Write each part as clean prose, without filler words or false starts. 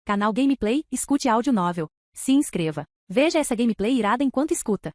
Canal Gameplay, escute áudio novel. Se inscreva. Veja essa gameplay irada enquanto escuta.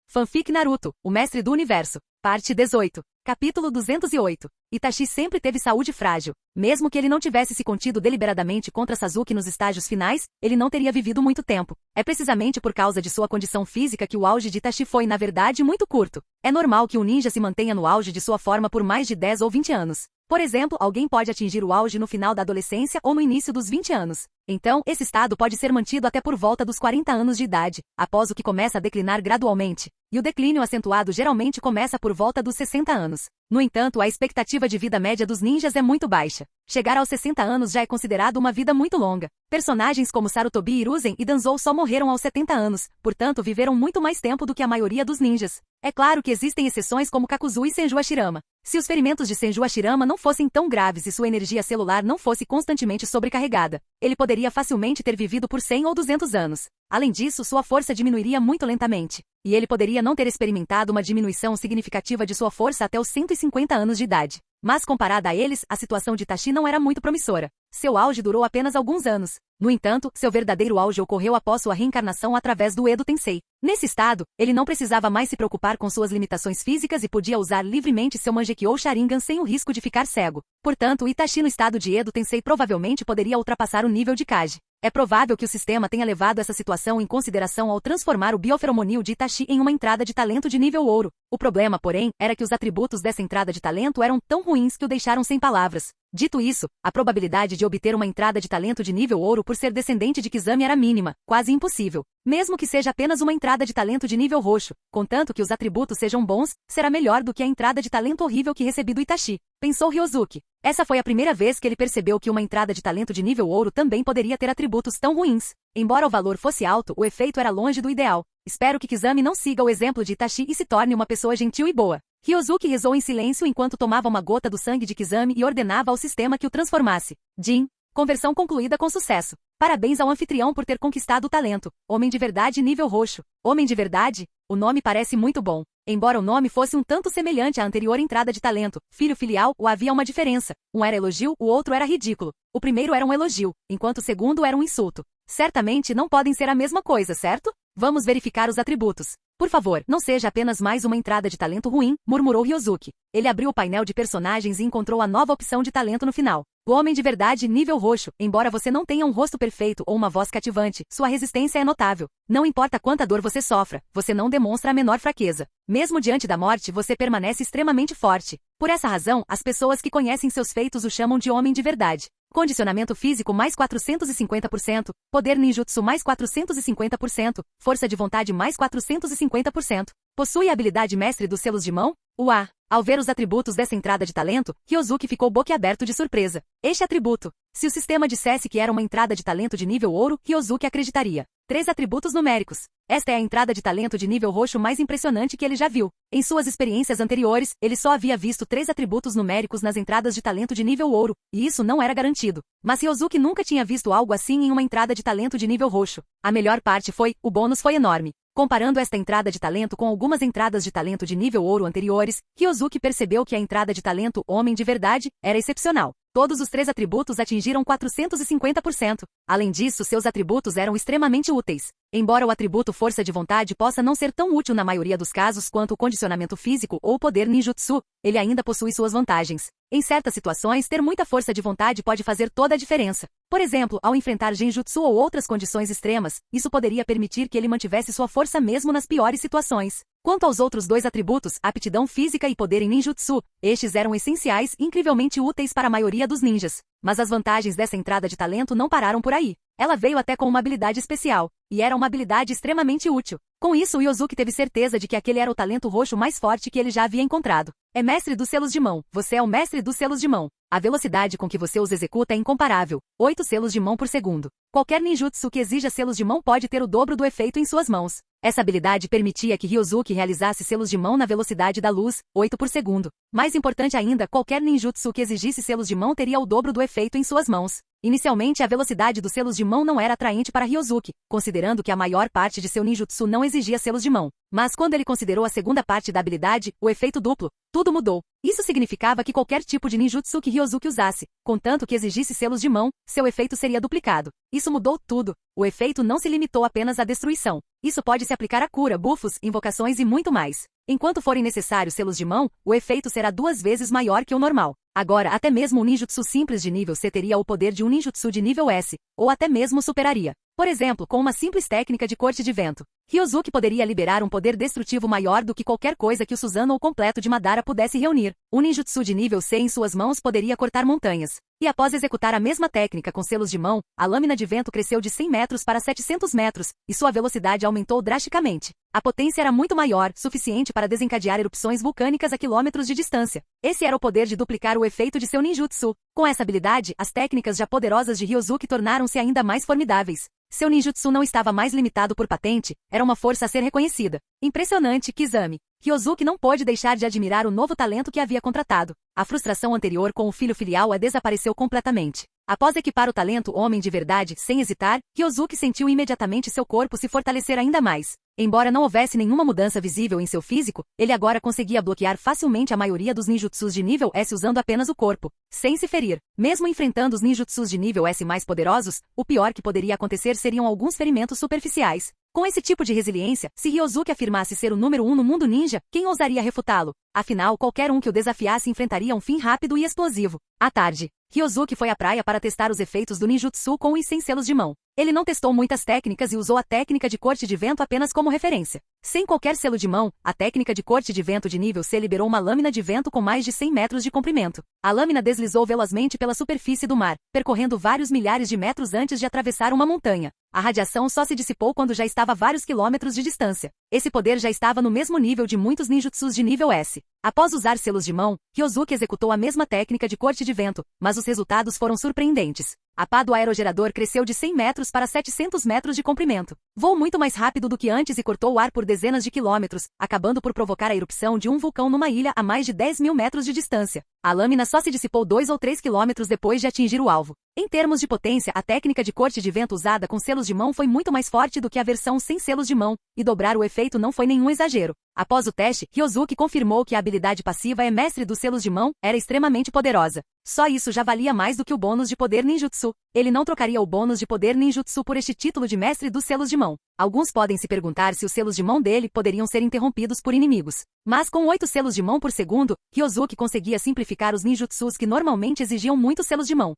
Fanfic Naruto, o mestre do universo. Parte 18. Capítulo 208. Itachi sempre teve saúde frágil. Mesmo que ele não tivesse se contido deliberadamente contra Sasuke nos estágios finais, ele não teria vivido muito tempo. É precisamente por causa de sua condição física que o auge de Itachi foi, na verdade, muito curto. É normal que um ninja se mantenha no auge de sua forma por mais de 10 ou 20 anos. Por exemplo, alguém pode atingir o auge no final da adolescência ou no início dos 20 anos. Então, esse estado pode ser mantido até por volta dos 40 anos de idade, após o que começa a declinar gradualmente. E o declínio acentuado geralmente começa por volta dos 60 anos. No entanto, a expectativa de vida média dos ninjas é muito baixa. Chegar aos 60 anos já é considerado uma vida muito longa. Personagens como Sarutobi Hiruzen e Danzou só morreram aos 70 anos, portanto viveram muito mais tempo do que a maioria dos ninjas. É claro que existem exceções como Kakuzu e Senju Hashirama. Se os ferimentos de Senju Hashirama não fossem tão graves e sua energia celular não fosse constantemente sobrecarregada, ele poderia facilmente ter vivido por 100 ou 200 anos. Além disso, sua força diminuiria muito lentamente. E ele poderia não ter experimentado uma diminuição significativa de sua força até os 150 anos de idade. Mas comparada a eles, a situação de Itachi não era muito promissora. Seu auge durou apenas alguns anos. No entanto, seu verdadeiro auge ocorreu após sua reencarnação através do Edo Tensei. Nesse estado, ele não precisava mais se preocupar com suas limitações físicas e podia usar livremente seu Mangekyou Sharingan sem o risco de ficar cego. Portanto, Itachi no estado de Edo Tensei provavelmente poderia ultrapassar o nível de Kage. É provável que o sistema tenha levado essa situação em consideração ao transformar o bioferomonil de Itachi em uma entrada de talento de nível ouro. O problema, porém, era que os atributos dessa entrada de talento eram tão ruins que o deixaram sem palavras. Dito isso, a probabilidade de obter uma entrada de talento de nível ouro por ser descendente de Kizami era mínima, quase impossível. Mesmo que seja apenas uma entrada de talento de nível roxo, contanto que os atributos sejam bons, será melhor do que a entrada de talento horrível que recebi do Itachi, pensou Ryozuki. Essa foi a primeira vez que ele percebeu que uma entrada de talento de nível ouro também poderia ter atributos tão ruins. Embora o valor fosse alto, o efeito era longe do ideal. Espero que Kizami não siga o exemplo de Itachi e se torne uma pessoa gentil e boa. Ryozuki rezou em silêncio enquanto tomava uma gota do sangue de Kizami e ordenava ao sistema que o transformasse. Jin. Conversão concluída com sucesso. Parabéns ao anfitrião por ter conquistado o talento. Homem de verdade nível roxo. Homem de verdade? O nome parece muito bom. Embora o nome fosse um tanto semelhante à anterior entrada de talento, filho filial, havia uma diferença. Um era elogio, o outro era ridículo. O primeiro era um elogio, enquanto o segundo era um insulto. Certamente não podem ser a mesma coisa, certo? Vamos verificar os atributos. Por favor, não seja apenas mais uma entrada de talento ruim, murmurou Ryozuki. Ele abriu o painel de personagens e encontrou a nova opção de talento no final. O homem de verdade nível roxo. Embora você não tenha um rosto perfeito ou uma voz cativante, sua resistência é notável. Não importa quanta dor você sofra, você não demonstra a menor fraqueza. Mesmo diante da morte, você permanece extremamente forte. Por essa razão, as pessoas que conhecem seus feitos o chamam de homem de verdade. Condicionamento físico mais 450%, poder ninjutsu mais 450%, força de vontade mais 450%. Possui a habilidade mestre dos selos de mão? Uá! Ao ver os atributos dessa entrada de talento, Ryozuki ficou boquiaberto de surpresa. Este atributo. Se o sistema dissesse que era uma entrada de talento de nível ouro, Ryozuki acreditaria. 3 atributos numéricos. Esta é a entrada de talento de nível roxo mais impressionante que ele já viu. Em suas experiências anteriores, ele só havia visto 3 atributos numéricos nas entradas de talento de nível ouro, e isso não era garantido. Mas Ryozuki nunca tinha visto algo assim em uma entrada de talento de nível roxo. A melhor parte foi, o bônus foi enorme. Comparando esta entrada de talento com algumas entradas de talento de nível ouro anteriores, Ryozuki percebeu que a entrada de talento homem de verdade era excepcional. Todos os 3 atributos atingiram 450%. Além disso, seus atributos eram extremamente úteis. Embora o atributo força de vontade possa não ser tão útil na maioria dos casos quanto o condicionamento físico ou poder ninjutsu, ele ainda possui suas vantagens. Em certas situações, ter muita força de vontade pode fazer toda a diferença. Por exemplo, ao enfrentar genjutsu ou outras condições extremas, isso poderia permitir que ele mantivesse sua força mesmo nas piores situações. Quanto aos outros 2 atributos, aptidão física e poder em ninjutsu, estes eram essenciais e incrivelmente úteis para a maioria dos ninjas. Mas as vantagens dessa entrada de talento não pararam por aí. Ela veio até com uma habilidade especial, e era uma habilidade extremamente útil. Com isso, Ryozuki teve certeza de que aquele era o talento roxo mais forte que ele já havia encontrado. É mestre dos selos de mão. Você é o mestre dos selos de mão. A velocidade com que você os executa é incomparável. 8 selos de mão por segundo. Qualquer ninjutsu que exija selos de mão pode ter o dobro do efeito em suas mãos. Essa habilidade permitia que Ryozuki realizasse selos de mão na velocidade da luz, 8 por segundo. Mais importante ainda, qualquer ninjutsu que exigisse selos de mão teria o dobro do efeito em suas mãos. Inicialmente, a velocidade dos selos de mão não era atraente para Ryozuki, considerando que a maior parte de seu ninjutsu não exigia selos de mão. Mas quando ele considerou a segunda parte da habilidade, o efeito duplo, tudo mudou. Isso significava que qualquer tipo de ninjutsu que Ryozuki usasse, contanto que exigisse selos de mão, seu efeito seria duplicado. Isso mudou tudo. O efeito não se limitou apenas à destruição. Isso pode se aplicar a cura, buffos, invocações e muito mais. Enquanto forem necessários selos de mão, o efeito será 2 vezes maior que o normal. Agora, até mesmo um ninjutsu simples de nível C teria o poder de um ninjutsu de nível S, ou até mesmo superaria. Por exemplo, com uma simples técnica de corte de vento, Ryozuki poderia liberar um poder destrutivo maior do que qualquer coisa que o Susanoo ou completo de Madara pudesse reunir. Um ninjutsu de nível C em suas mãos poderia cortar montanhas. E após executar a mesma técnica com selos de mão, a lâmina de vento cresceu de 100 metros para 700 metros, e sua velocidade aumentou drasticamente. A potência era muito maior, suficiente para desencadear erupções vulcânicas a quilômetros de distância. Esse era o poder de duplicar o efeito de seu ninjutsu. Com essa habilidade, as técnicas já poderosas de Ryozuki tornaram-se ainda mais formidáveis. Seu ninjutsu não estava mais limitado por patente, era uma força a ser reconhecida. Impressionante, Kizami. Ryozuki não pôde deixar de admirar o novo talento que havia contratado. A frustração anterior com o filho filial desapareceu completamente. Após equipar o talento homem de verdade, sem hesitar, Ryozuki sentiu imediatamente seu corpo se fortalecer ainda mais. Embora não houvesse nenhuma mudança visível em seu físico, ele agora conseguia bloquear facilmente a maioria dos ninjutsus de nível S usando apenas o corpo, sem se ferir. Mesmo enfrentando os ninjutsus de nível S mais poderosos, o pior que poderia acontecer seriam alguns ferimentos superficiais. Com esse tipo de resiliência, se Ryozuki afirmasse ser o número 1 no mundo ninja, quem ousaria refutá-lo? Afinal, qualquer um que o desafiasse enfrentaria um fim rápido e explosivo. À tarde, Ryozuki foi à praia para testar os efeitos do ninjutsu com e sem selos de mão. Ele não testou muitas técnicas e usou a técnica de corte de vento apenas como referência. Sem qualquer selo de mão, a técnica de corte de vento de nível C liberou uma lâmina de vento com mais de 100 metros de comprimento. A lâmina deslizou velozmente pela superfície do mar, percorrendo vários milhares de metros antes de atravessar uma montanha. A radiação só se dissipou quando já estava a vários quilômetros de distância. Esse poder já estava no mesmo nível de muitos ninjutsus de nível S. Após usar selos de mão, Ryozuki executou a mesma técnica de corte de vento, mas os resultados foram surpreendentes. A pá do aerogerador cresceu de 100 metros para 700 metros de comprimento. Voou muito mais rápido do que antes e cortou o ar por dezenas de quilômetros, acabando por provocar a erupção de um vulcão numa ilha a mais de 10.000 metros de distância. A lâmina só se dissipou 2 ou 3 quilômetros depois de atingir o alvo. Em termos de potência, a técnica de corte de vento usada com selos de mão foi muito mais forte do que a versão sem selos de mão, e dobrar o efeito não foi nenhum exagero. Após o teste, Ryozuki confirmou que a habilidade passiva mestre dos selos de mão era extremamente poderosa. Só isso já valia mais do que o bônus de poder ninjutsu. Ele não trocaria o bônus de poder ninjutsu por este título de mestre dos selos de mão. Alguns podem se perguntar se os selos de mão dele poderiam ser interrompidos por inimigos. Mas com 8 selos de mão por segundo, Ryozuki conseguia simplificar os ninjutsus que normalmente exigiam muitos selos de mão.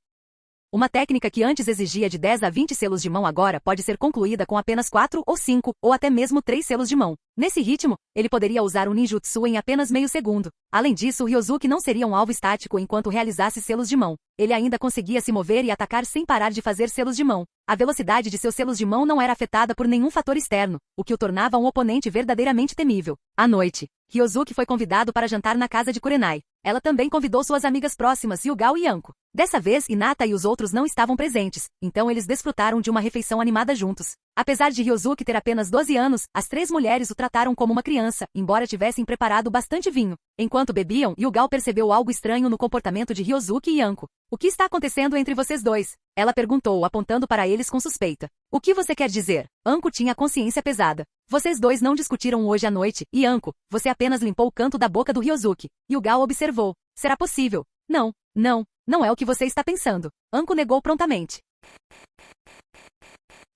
Uma técnica que antes exigia de 10 a 20 selos de mão agora pode ser concluída com apenas 4 ou 5, ou até mesmo 3 selos de mão. Nesse ritmo, ele poderia usar um ninjutsu em apenas meio segundo. Além disso, Ryozuki não seria um alvo estático enquanto realizasse selos de mão. Ele ainda conseguia se mover e atacar sem parar de fazer selos de mão. A velocidade de seus selos de mão não era afetada por nenhum fator externo, o que o tornava um oponente verdadeiramente temível. À noite, Ryozuki foi convidado para jantar na casa de Kurenai. Ela também convidou suas amigas próximas, Yugao e Anko. Dessa vez, Hinata e os outros não estavam presentes, então eles desfrutaram de uma refeição animada juntos. Apesar de Ryozuki ter apenas 12 anos, as 3 mulheres o trataram como uma criança, embora tivessem preparado bastante vinho. Enquanto bebiam, Yugao percebeu algo estranho no comportamento de Ryozuki e Anko. O que está acontecendo entre vocês dois? Ela perguntou, apontando para eles com suspeita. O que você quer dizer? Anko tinha a consciência pesada. Vocês dois não discutiram hoje à noite, e Anko, você apenas limpou o canto da boca do Ryozuki. Yugao observou. Será possível? Não é o que você está pensando. Anko negou prontamente.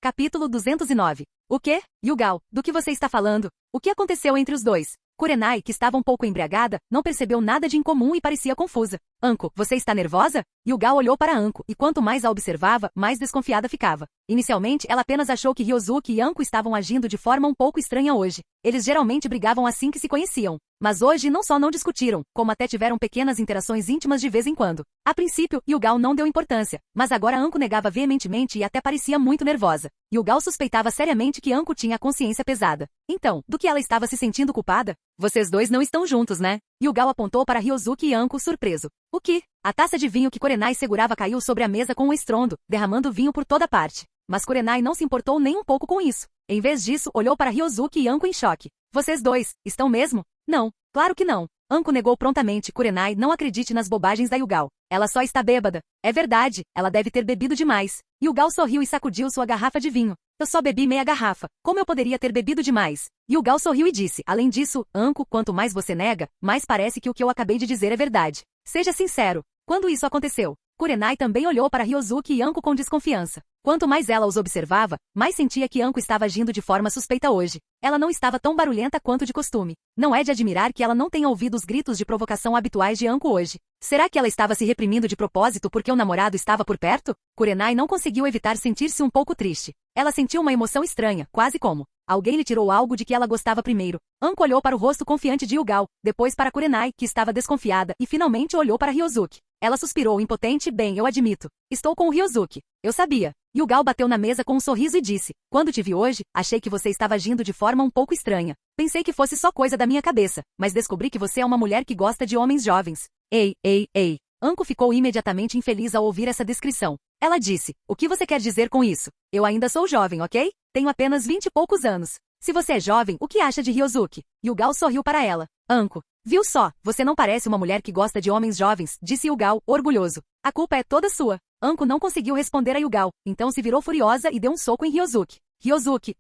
Capítulo 209. O quê? Yugao, do que você está falando? O que aconteceu entre os dois? Kurenai, que estava um pouco embriagada, não percebeu nada de incomum e parecia confusa. Anko, você está nervosa? Yugao olhou para Anko, e quanto mais a observava, mais desconfiada ficava. Inicialmente, ela apenas achou que Ryozuki e Anko estavam agindo de forma um pouco estranha hoje. Eles geralmente brigavam assim que se conheciam. Mas hoje não só não discutiram, como até tiveram pequenas interações íntimas de vez em quando. A princípio, Yugao não deu importância, mas agora Anko negava veementemente e até parecia muito nervosa. Yugao suspeitava seriamente que Anko tinha a consciência pesada. Então, do que ela estava se sentindo culpada? Vocês dois não estão juntos, né? Yugao apontou para Ryozuki e Anko, surpreso. O que? A taça de vinho que Kurenai segurava caiu sobre a mesa com um estrondo, derramando vinho por toda parte. Mas Kurenai não se importou nem um pouco com isso. Em vez disso, olhou para Ryozuki e Anko em choque. Vocês dois, estão mesmo? Não, claro que não. Anko negou prontamente. Kurenai, não acredite nas bobagens da Yugao. Ela só está bêbada. É verdade, ela deve ter bebido demais. Yugao sorriu e sacudiu sua garrafa de vinho. Eu só bebi meia garrafa. Como eu poderia ter bebido demais? Yugal sorriu e disse, além disso, Anko, quanto mais você nega, mais parece que o que eu acabei de dizer é verdade. Seja sincero. Quando isso aconteceu? Kurenai também olhou para Ryozuki e Anko com desconfiança. Quanto mais ela os observava, mais sentia que Anko estava agindo de forma suspeita hoje. Ela não estava tão barulhenta quanto de costume. Não é de admirar que ela não tenha ouvido os gritos de provocação habituais de Anko hoje. Será que ela estava se reprimindo de propósito porque o namorado estava por perto? Kurenai não conseguiu evitar sentir-se um pouco triste. Ela sentiu uma emoção estranha, quase como alguém lhe tirou algo de que ela gostava primeiro. Anko olhou para o rosto confiante de Yugal, depois para Kurenai, que estava desconfiada, e finalmente olhou para Ryozuki. Ela suspirou impotente, bem, eu admito. Estou com o Ryozuki. Eu sabia. Yugal bateu na mesa com um sorriso e disse, quando te vi hoje, achei que você estava agindo de forma um pouco estranha. Pensei que fosse só coisa da minha cabeça, mas descobri que você é uma mulher que gosta de homens jovens. Ei, ei, ei. Anko ficou imediatamente infeliz ao ouvir essa descrição. Ela disse, o que você quer dizer com isso? Eu ainda sou jovem, ok? Tenho apenas 20 e poucos anos. Se você é jovem, o que acha de Ryozuki? Yugal sorriu para ela. Anko, viu só, você não parece uma mulher que gosta de homens jovens, disse Yugal, orgulhoso. A culpa é toda sua. Anko não conseguiu responder a Yugal, então se virou furiosa e deu um soco em Ryozuki. Ryozuki,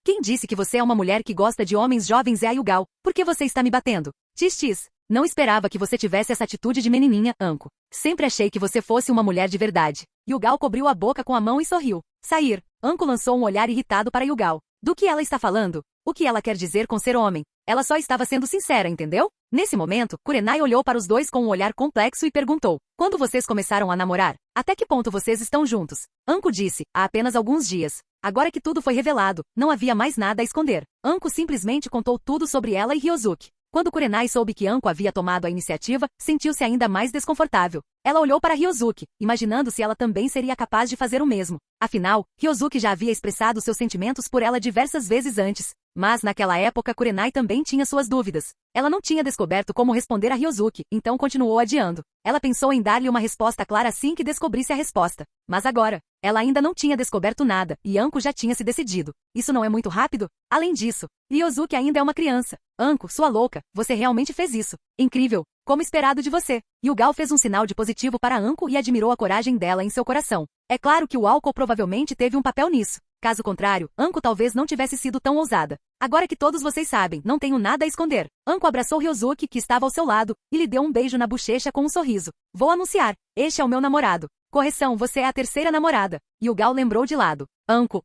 quem disse que você é uma mulher que gosta de homens jovens é a Yugal. Por que você está me batendo? Tis. Não esperava que você tivesse essa atitude de menininha, Anko. Sempre achei que você fosse uma mulher de verdade. Yugal cobriu a boca com a mão e sorriu. Sair. Anko lançou um olhar irritado para Yugal. Do que ela está falando? O que ela quer dizer com ser homem? Ela só estava sendo sincera, entendeu? Nesse momento, Kurenai olhou para os dois com um olhar complexo e perguntou, quando vocês começaram a namorar? Até que ponto vocês estão juntos? Anko disse, há apenas alguns dias. Agora que tudo foi revelado, não havia mais nada a esconder. Anko simplesmente contou tudo sobre ela e Ryozuki. Quando Kurenai soube que Anko havia tomado a iniciativa, sentiu-se ainda mais desconfortável. Ela olhou para Ryozuki, imaginando se ela também seria capaz de fazer o mesmo. Afinal, Ryozuki já havia expressado seus sentimentos por ela diversas vezes antes. Mas naquela época Kurenai também tinha suas dúvidas. Ela não tinha descoberto como responder a Ryozuki, então continuou adiando. Ela pensou em dar-lhe uma resposta clara assim que descobrisse a resposta. Mas agora, ela ainda não tinha descoberto nada, e Anko já tinha se decidido. Isso não é muito rápido? Além disso, Ryozuki ainda é uma criança. Anko, sua louca, você realmente fez isso. Incrível, como esperado de você. Yugal fez um sinal de positivo para Anko e admirou a coragem dela em seu coração. É claro que o álcool provavelmente teve um papel nisso. Caso contrário, Anko talvez não tivesse sido tão ousada. Agora que todos vocês sabem, não tenho nada a esconder. Anko abraçou Ryozuki, que estava ao seu lado, e lhe deu um beijo na bochecha com um sorriso. Vou anunciar. Este é o meu namorado. Correção, você é a terceira namorada. Yugal lembrou de lado. Anko,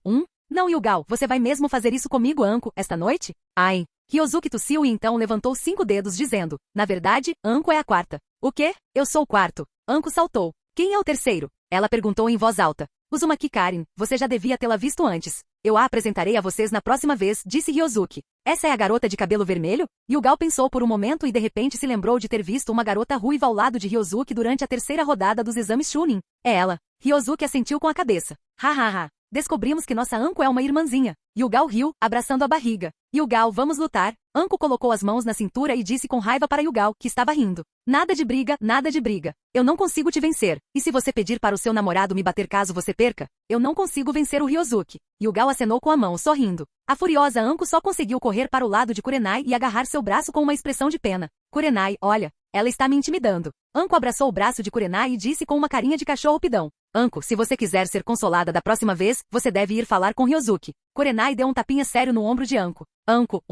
Não, Yugal, você vai mesmo fazer isso comigo, Anko, esta noite? Ai. Ryozuki tossiu e então levantou 5 dedos dizendo, na verdade, Anko é a quarta. O quê? Eu sou o quarto. Anko saltou. Quem é o terceiro? Ela perguntou em voz alta. Uzumaki Karin, você já devia tê-la visto antes. Eu a apresentarei a vocês na próxima vez, disse Ryozuki. Essa é a garota de cabelo vermelho? Yugal pensou por um momento e de repente se lembrou de ter visto uma garota ruiva ao lado de Ryozuki durante a terceira rodada dos exames Chunin. É ela. Ryozuki assentiu com a cabeça. Ha. Descobrimos que nossa Anko é uma irmãzinha. Yugal riu, abraçando a barriga. Yugal, vamos lutar. Anko colocou as mãos na cintura e disse com raiva para Yugal, que estava rindo. Nada de briga, nada de briga. Eu não consigo te vencer. E se você pedir para o seu namorado me bater caso você perca? Eu não consigo vencer o Ryozuki. Yugal acenou com a mão, sorrindo. A furiosa Anko só conseguiu correr para o lado de Kurenai e agarrar seu braço com uma expressão de pena. Kurenai, olha, ela está me intimidando. Anko abraçou o braço de Kurenai e disse com uma carinha de cachorro pidão. Anko, se você quiser ser consolada da próxima vez, você deve ir falar com Ryozuki. Kurenai deu um tapinha sério no ombro de Anko. Anko,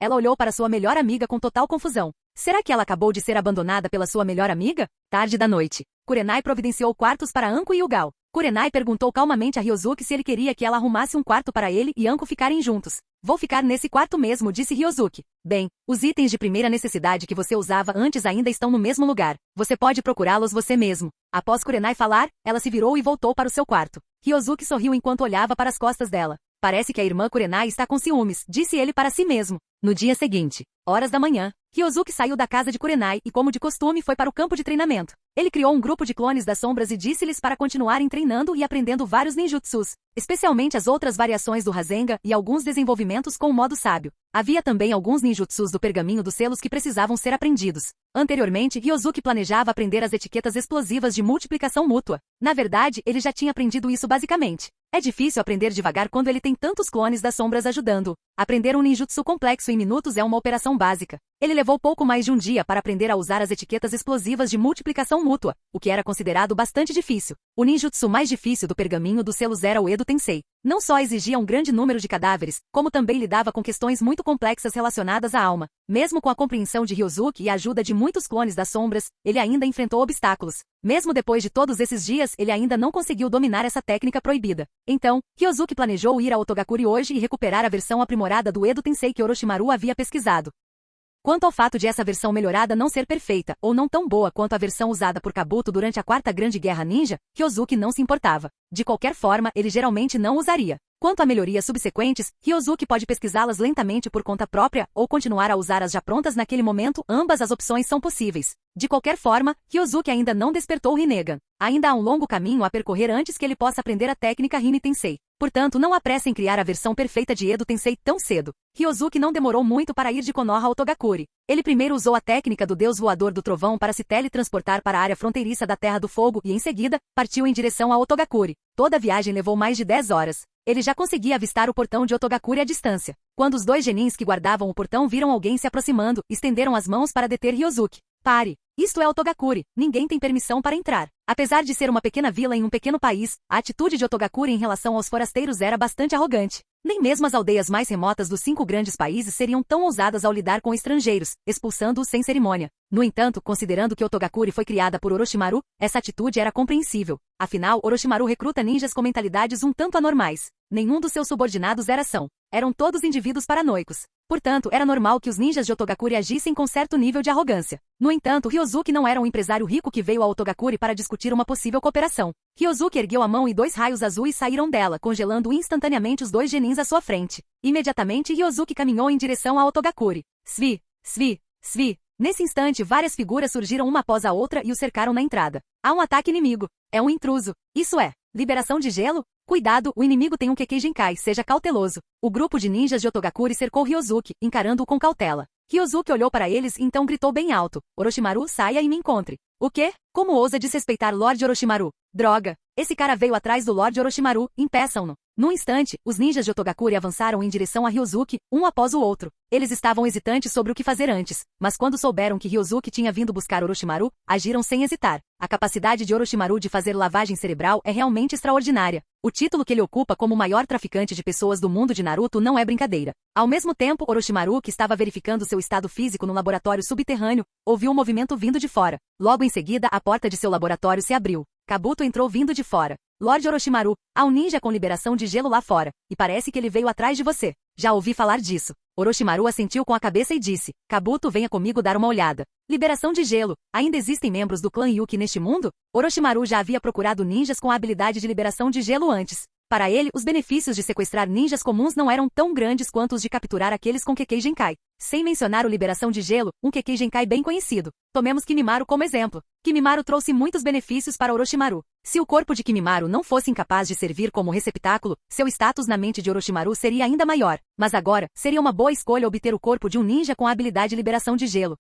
Ela olhou para sua melhor amiga com total confusão. Será que ela acabou de ser abandonada pela sua melhor amiga? Tarde da noite. Kurenai providenciou quartos para Anko e Yugal. Kurenai perguntou calmamente a Ryozuki se ele queria que ela arrumasse um quarto para ele e Anko ficarem juntos. Vou ficar nesse quarto mesmo, disse Ryozuki. Bem, os itens de primeira necessidade que você usava antes ainda estão no mesmo lugar. Você pode procurá-los você mesmo. Após Kurenai falar, ela se virou e voltou para o seu quarto. Ryozuki sorriu enquanto olhava para as costas dela. Parece que a irmã Kurenai está com ciúmes, disse ele para si mesmo. No dia seguinte, horas da manhã, Ryozuki saiu da casa de Kurenai e, como de costume, foi para o campo de treinamento. Ele criou um grupo de clones das sombras e disse-lhes para continuarem treinando e aprendendo vários ninjutsus, especialmente as outras variações do Rasengan e alguns desenvolvimentos com o modo sábio. Havia também alguns ninjutsus do pergaminho dos selos que precisavam ser aprendidos. Anteriormente, Ryozuki planejava aprender as etiquetas explosivas de multiplicação mútua. Na verdade, ele já tinha aprendido isso basicamente. É difícil aprender devagar quando ele tem tantos clones das sombras ajudando. Aprender um ninjutsu complexo em minutos é uma operação básica. Ele levou pouco mais de um dia para aprender a usar as etiquetas explosivas de multiplicação mútua, o que era considerado bastante difícil. O ninjutsu mais difícil do pergaminho dos selos era o Edo Tensei. Não só exigia um grande número de cadáveres, como também lidava com questões muito complexas relacionadas à alma. Mesmo com a compreensão de Ryozuki e a ajuda de muitos clones das sombras, ele ainda enfrentou obstáculos. Mesmo depois de todos esses dias, ele ainda não conseguiu dominar essa técnica proibida. Então, Ryozuki planejou ir ao Otogakuri hoje e recuperar a versão aprimorada do Edo Tensei que Orochimaru havia pesquisado. Quanto ao fato de essa versão melhorada não ser perfeita, ou não tão boa quanto a versão usada por Kabuto durante a Quarta Grande Guerra Ninja, Ryozuki não se importava. De qualquer forma, ele geralmente não usaria. Quanto a melhorias subsequentes, Ryozuki pode pesquisá-las lentamente por conta própria, ou continuar a usar as já prontas naquele momento, ambas as opções são possíveis. De qualquer forma, Ryozuki ainda não despertou o Rinnegan. Ainda há um longo caminho a percorrer antes que ele possa aprender a técnica Rin Tensei. Portanto, não apresse em criar a versão perfeita de Edo Tensei tão cedo. Ryozuki não demorou muito para ir de Konoha ao Togakuri. Ele primeiro usou a técnica do Deus Voador do Trovão para se teletransportar para a área fronteiriça da Terra do Fogo e, em seguida, partiu em direção ao Otogakuri. Toda a viagem levou mais de 10 horas. Ele já conseguia avistar o portão de Otogakuri à distância. Quando os dois genins que guardavam o portão viram alguém se aproximando, estenderam as mãos para deter Ryozuki. Pare! Isto é Otogakuri. Ninguém tem permissão para entrar. Apesar de ser uma pequena vila em um pequeno país, a atitude de Otogakuri em relação aos forasteiros era bastante arrogante. Nem mesmo as aldeias mais remotas dos 5 grandes países seriam tão ousadas ao lidar com estrangeiros, expulsando-os sem cerimônia. No entanto, considerando que Otogakuri foi criada por Orochimaru, essa atitude era compreensível. Afinal, Orochimaru recruta ninjas com mentalidades um tanto anormais. Nenhum dos seus subordinados era são. Eram todos indivíduos paranoicos. Portanto, era normal que os ninjas de Otogakuri agissem com certo nível de arrogância. No entanto, Ryozuki não era um empresário rico que veio ao Otogakuri para discutir uma possível cooperação. Ryozuki ergueu a mão e 2 raios azuis saíram dela, congelando instantaneamente os 2 genins à sua frente. Imediatamente, Ryozuki caminhou em direção ao Otogakuri. Svi, Svi, Svi. Nesse instante, várias figuras surgiram uma após a outra e o cercaram na entrada. Há um ataque inimigo. É um intruso. Isso é. Liberação de gelo? Cuidado, o inimigo tem um Kekkei Genkai, seja cauteloso. O grupo de ninjas de Otogakuri cercou Ryozuki, encarando-o com cautela. Ryozuki olhou para eles e então gritou bem alto. Orochimaru, saia e me encontre. O quê? Como ousa desrespeitar Lord Orochimaru? Droga! Esse cara veio atrás do Lord Orochimaru, impeçam-no. Num instante, os ninjas de Otogakuri avançaram em direção a Ryozuki, um após o outro. Eles estavam hesitantes sobre o que fazer antes, mas quando souberam que Ryozuki tinha vindo buscar Orochimaru, agiram sem hesitar. A capacidade de Orochimaru de fazer lavagem cerebral é realmente extraordinária. O título que ele ocupa como o maior traficante de pessoas do mundo de Naruto não é brincadeira. Ao mesmo tempo, Orochimaru, que estava verificando seu estado físico no laboratório subterrâneo, ouviu um movimento vindo de fora. Logo em seguida, a porta de seu laboratório se abriu. Kabuto entrou vindo de fora. Lord Orochimaru, há um ninja com liberação de gelo lá fora, e parece que ele veio atrás de você. Já ouvi falar disso. Orochimaru assentiu com a cabeça e disse, Kabuto, venha comigo dar uma olhada. Liberação de gelo. Ainda existem membros do clã Yuki neste mundo? Orochimaru já havia procurado ninjas com a habilidade de liberação de gelo antes. Para ele, os benefícios de sequestrar ninjas comuns não eram tão grandes quanto os de capturar aqueles com Kekkei Genkai. Sem mencionar o Liberação de Gelo, um Kekkei Genkai bem conhecido. Tomemos Kimimaro como exemplo. Kimimaro trouxe muitos benefícios para Orochimaru. Se o corpo de Kimimaro não fosse incapaz de servir como receptáculo, seu status na mente de Orochimaru seria ainda maior. Mas agora, seria uma boa escolha obter o corpo de um ninja com a habilidade de Liberação de Gelo.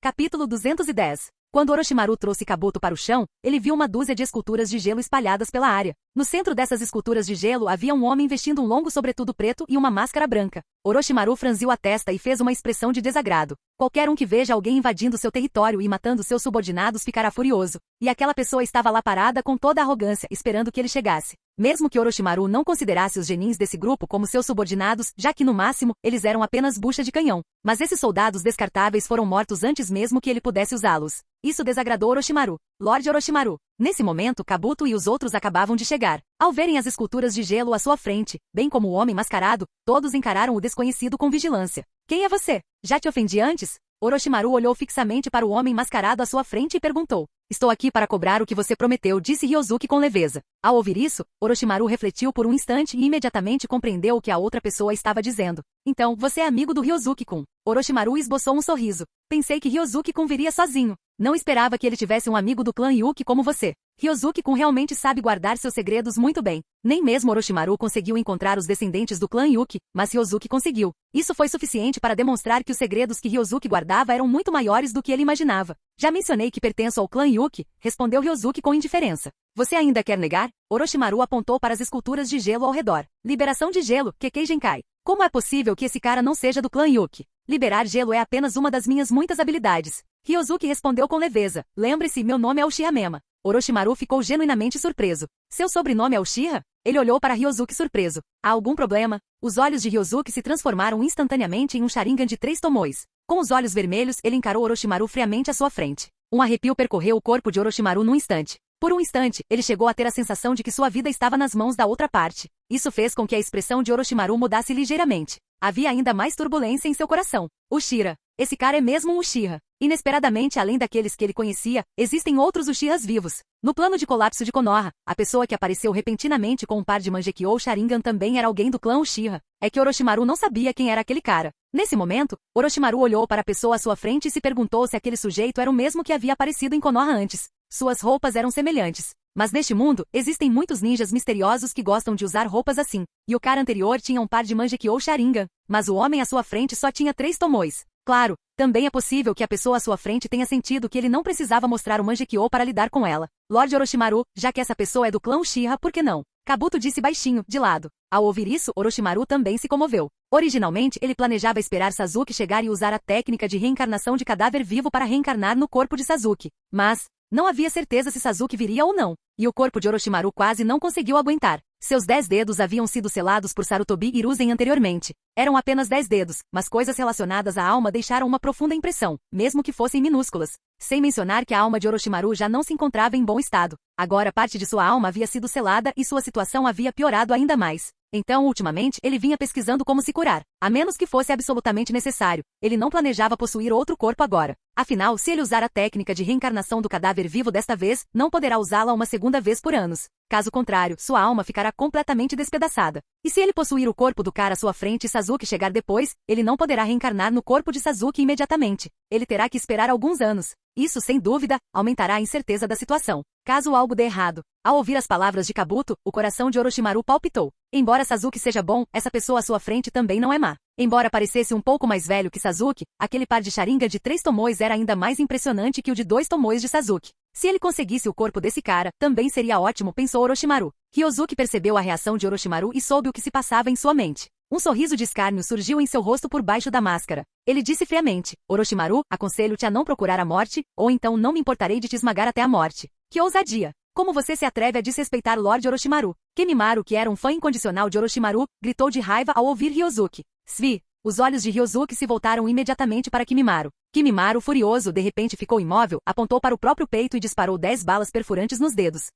Capítulo 210. Quando Orochimaru trouxe Kabuto para o chão, ele viu uma dúzia de esculturas de gelo espalhadas pela área. No centro dessas esculturas de gelo havia um homem vestindo um longo sobretudo preto e uma máscara branca. Orochimaru franziu a testa e fez uma expressão de desagrado. Qualquer um que veja alguém invadindo seu território e matando seus subordinados ficará furioso. E aquela pessoa estava lá parada com toda a arrogância, esperando que ele chegasse. Mesmo que Orochimaru não considerasse os genins desse grupo como seus subordinados, já que no máximo, eles eram apenas bucha de canhão. Mas esses soldados descartáveis foram mortos antes mesmo que ele pudesse usá-los. Isso desagradou Orochimaru. Lord Orochimaru. Nesse momento, Kabuto e os outros acabavam de chegar. Ao verem as esculturas de gelo à sua frente, bem como o homem mascarado, todos encararam o desconhecido com vigilância. Quem é você? Já te ofendi antes? Orochimaru olhou fixamente para o homem mascarado à sua frente e perguntou. Estou aqui para cobrar o que você prometeu, disse Ryozuki com leveza. Ao ouvir isso, Orochimaru refletiu por um instante e imediatamente compreendeu o que a outra pessoa estava dizendo. Então, você é amigo do Ryozuki-kun. Orochimaru esboçou um sorriso. Pensei que Ryozuki-kun viria sozinho. Não esperava que ele tivesse um amigo do clã Yuki como você. Ryozuki-kun realmente sabe guardar seus segredos muito bem. Nem mesmo Orochimaru conseguiu encontrar os descendentes do clã Yuki, mas Ryozuki conseguiu. Isso foi suficiente para demonstrar que os segredos que Ryozuki guardava eram muito maiores do que ele imaginava. Já mencionei que pertenço ao clã Yuki, respondeu Ryozuki com indiferença. Você ainda quer negar? Orochimaru apontou para as esculturas de gelo ao redor. Liberação de gelo, Kekkei Genkai. Como é possível que esse cara não seja do clã Yuki? Liberar gelo é apenas uma das minhas muitas habilidades. Ryozuki respondeu com leveza. Lembre-se, meu nome é Uchiha Mema. Orochimaru ficou genuinamente surpreso. Seu sobrenome é Uchiha? Ele olhou para Ryozuki surpreso. Há algum problema? Os olhos de Ryozuki se transformaram instantaneamente em um Sharingan de 3 tomoes. Com os olhos vermelhos, ele encarou Orochimaru friamente à sua frente. Um arrepio percorreu o corpo de Orochimaru num instante. Por um instante, ele chegou a ter a sensação de que sua vida estava nas mãos da outra parte. Isso fez com que a expressão de Orochimaru mudasse ligeiramente. Havia ainda mais turbulência em seu coração. Uchiha. Esse cara é mesmo um Uchiha. Inesperadamente, além daqueles que ele conhecia, existem outros Uchihas vivos. No plano de colapso de Konoha, a pessoa que apareceu repentinamente com um par de Mangekyou Sharingan também era alguém do clã Uchiha. É que Orochimaru não sabia quem era aquele cara. Nesse momento, Orochimaru olhou para a pessoa à sua frente e se perguntou se aquele sujeito era o mesmo que havia aparecido em Konoha antes. Suas roupas eram semelhantes. Mas neste mundo, existem muitos ninjas misteriosos que gostam de usar roupas assim. E o cara anterior tinha um par de Mangekyou Sharingan, mas o homem à sua frente só tinha 3 tomoes. Claro, também é possível que a pessoa à sua frente tenha sentido que ele não precisava mostrar o Mangekyou para lidar com ela. Lord Orochimaru, já que essa pessoa é do clã Uchiha, por que não? Kabuto disse baixinho, de lado. Ao ouvir isso, Orochimaru também se comoveu. Originalmente, ele planejava esperar Sasuke chegar e usar a técnica de reencarnação de cadáver vivo para reencarnar no corpo de Sasuke. Mas não havia certeza se Sasuke viria ou não, e o corpo de Orochimaru quase não conseguiu aguentar. Seus 10 dedos haviam sido selados por Sarutobi Hiruzen anteriormente. Eram apenas 10 dedos, mas coisas relacionadas à alma deixaram uma profunda impressão, mesmo que fossem minúsculas. Sem mencionar que a alma de Orochimaru já não se encontrava em bom estado. Agora parte de sua alma havia sido selada e sua situação havia piorado ainda mais. Então, ultimamente, ele vinha pesquisando como se curar. A menos que fosse absolutamente necessário, ele não planejava possuir outro corpo agora. Afinal, se ele usar a técnica de reencarnação do cadáver vivo desta vez, não poderá usá-la uma segunda vez por anos. Caso contrário, sua alma ficará completamente despedaçada. E se ele possuir o corpo do cara à sua frente e Sasuke chegar depois, ele não poderá reencarnar no corpo de Sasuke imediatamente. Ele terá que esperar alguns anos. Isso, sem dúvida, aumentará a incerteza da situação. Caso algo dê errado. Ao ouvir as palavras de Kabuto, o coração de Orochimaru palpitou. Embora Sasuke seja bom, essa pessoa à sua frente também não é má. Embora parecesse um pouco mais velho que Sasuke, aquele par de Sharingan de 3 tomoes era ainda mais impressionante que o de 2 tomoes de Sasuke. Se ele conseguisse o corpo desse cara, também seria ótimo, pensou Orochimaru. Ryozuki percebeu a reação de Orochimaru e soube o que se passava em sua mente. Um sorriso de escárnio surgiu em seu rosto por baixo da máscara. Ele disse friamente, Orochimaru, aconselho-te a não procurar a morte, ou então não me importarei de te esmagar até a morte. Que ousadia! Como você se atreve a desrespeitar Lord Orochimaru? Kimimaru, que era um fã incondicional de Orochimaru, gritou de raiva ao ouvir Ryozuki. Svi! Os olhos de Ryozuki se voltaram imediatamente para Kimimaru. Kimimaru, furioso, de repente ficou imóvel, apontou para o próprio peito e disparou 10 balas perfurantes nos dedos.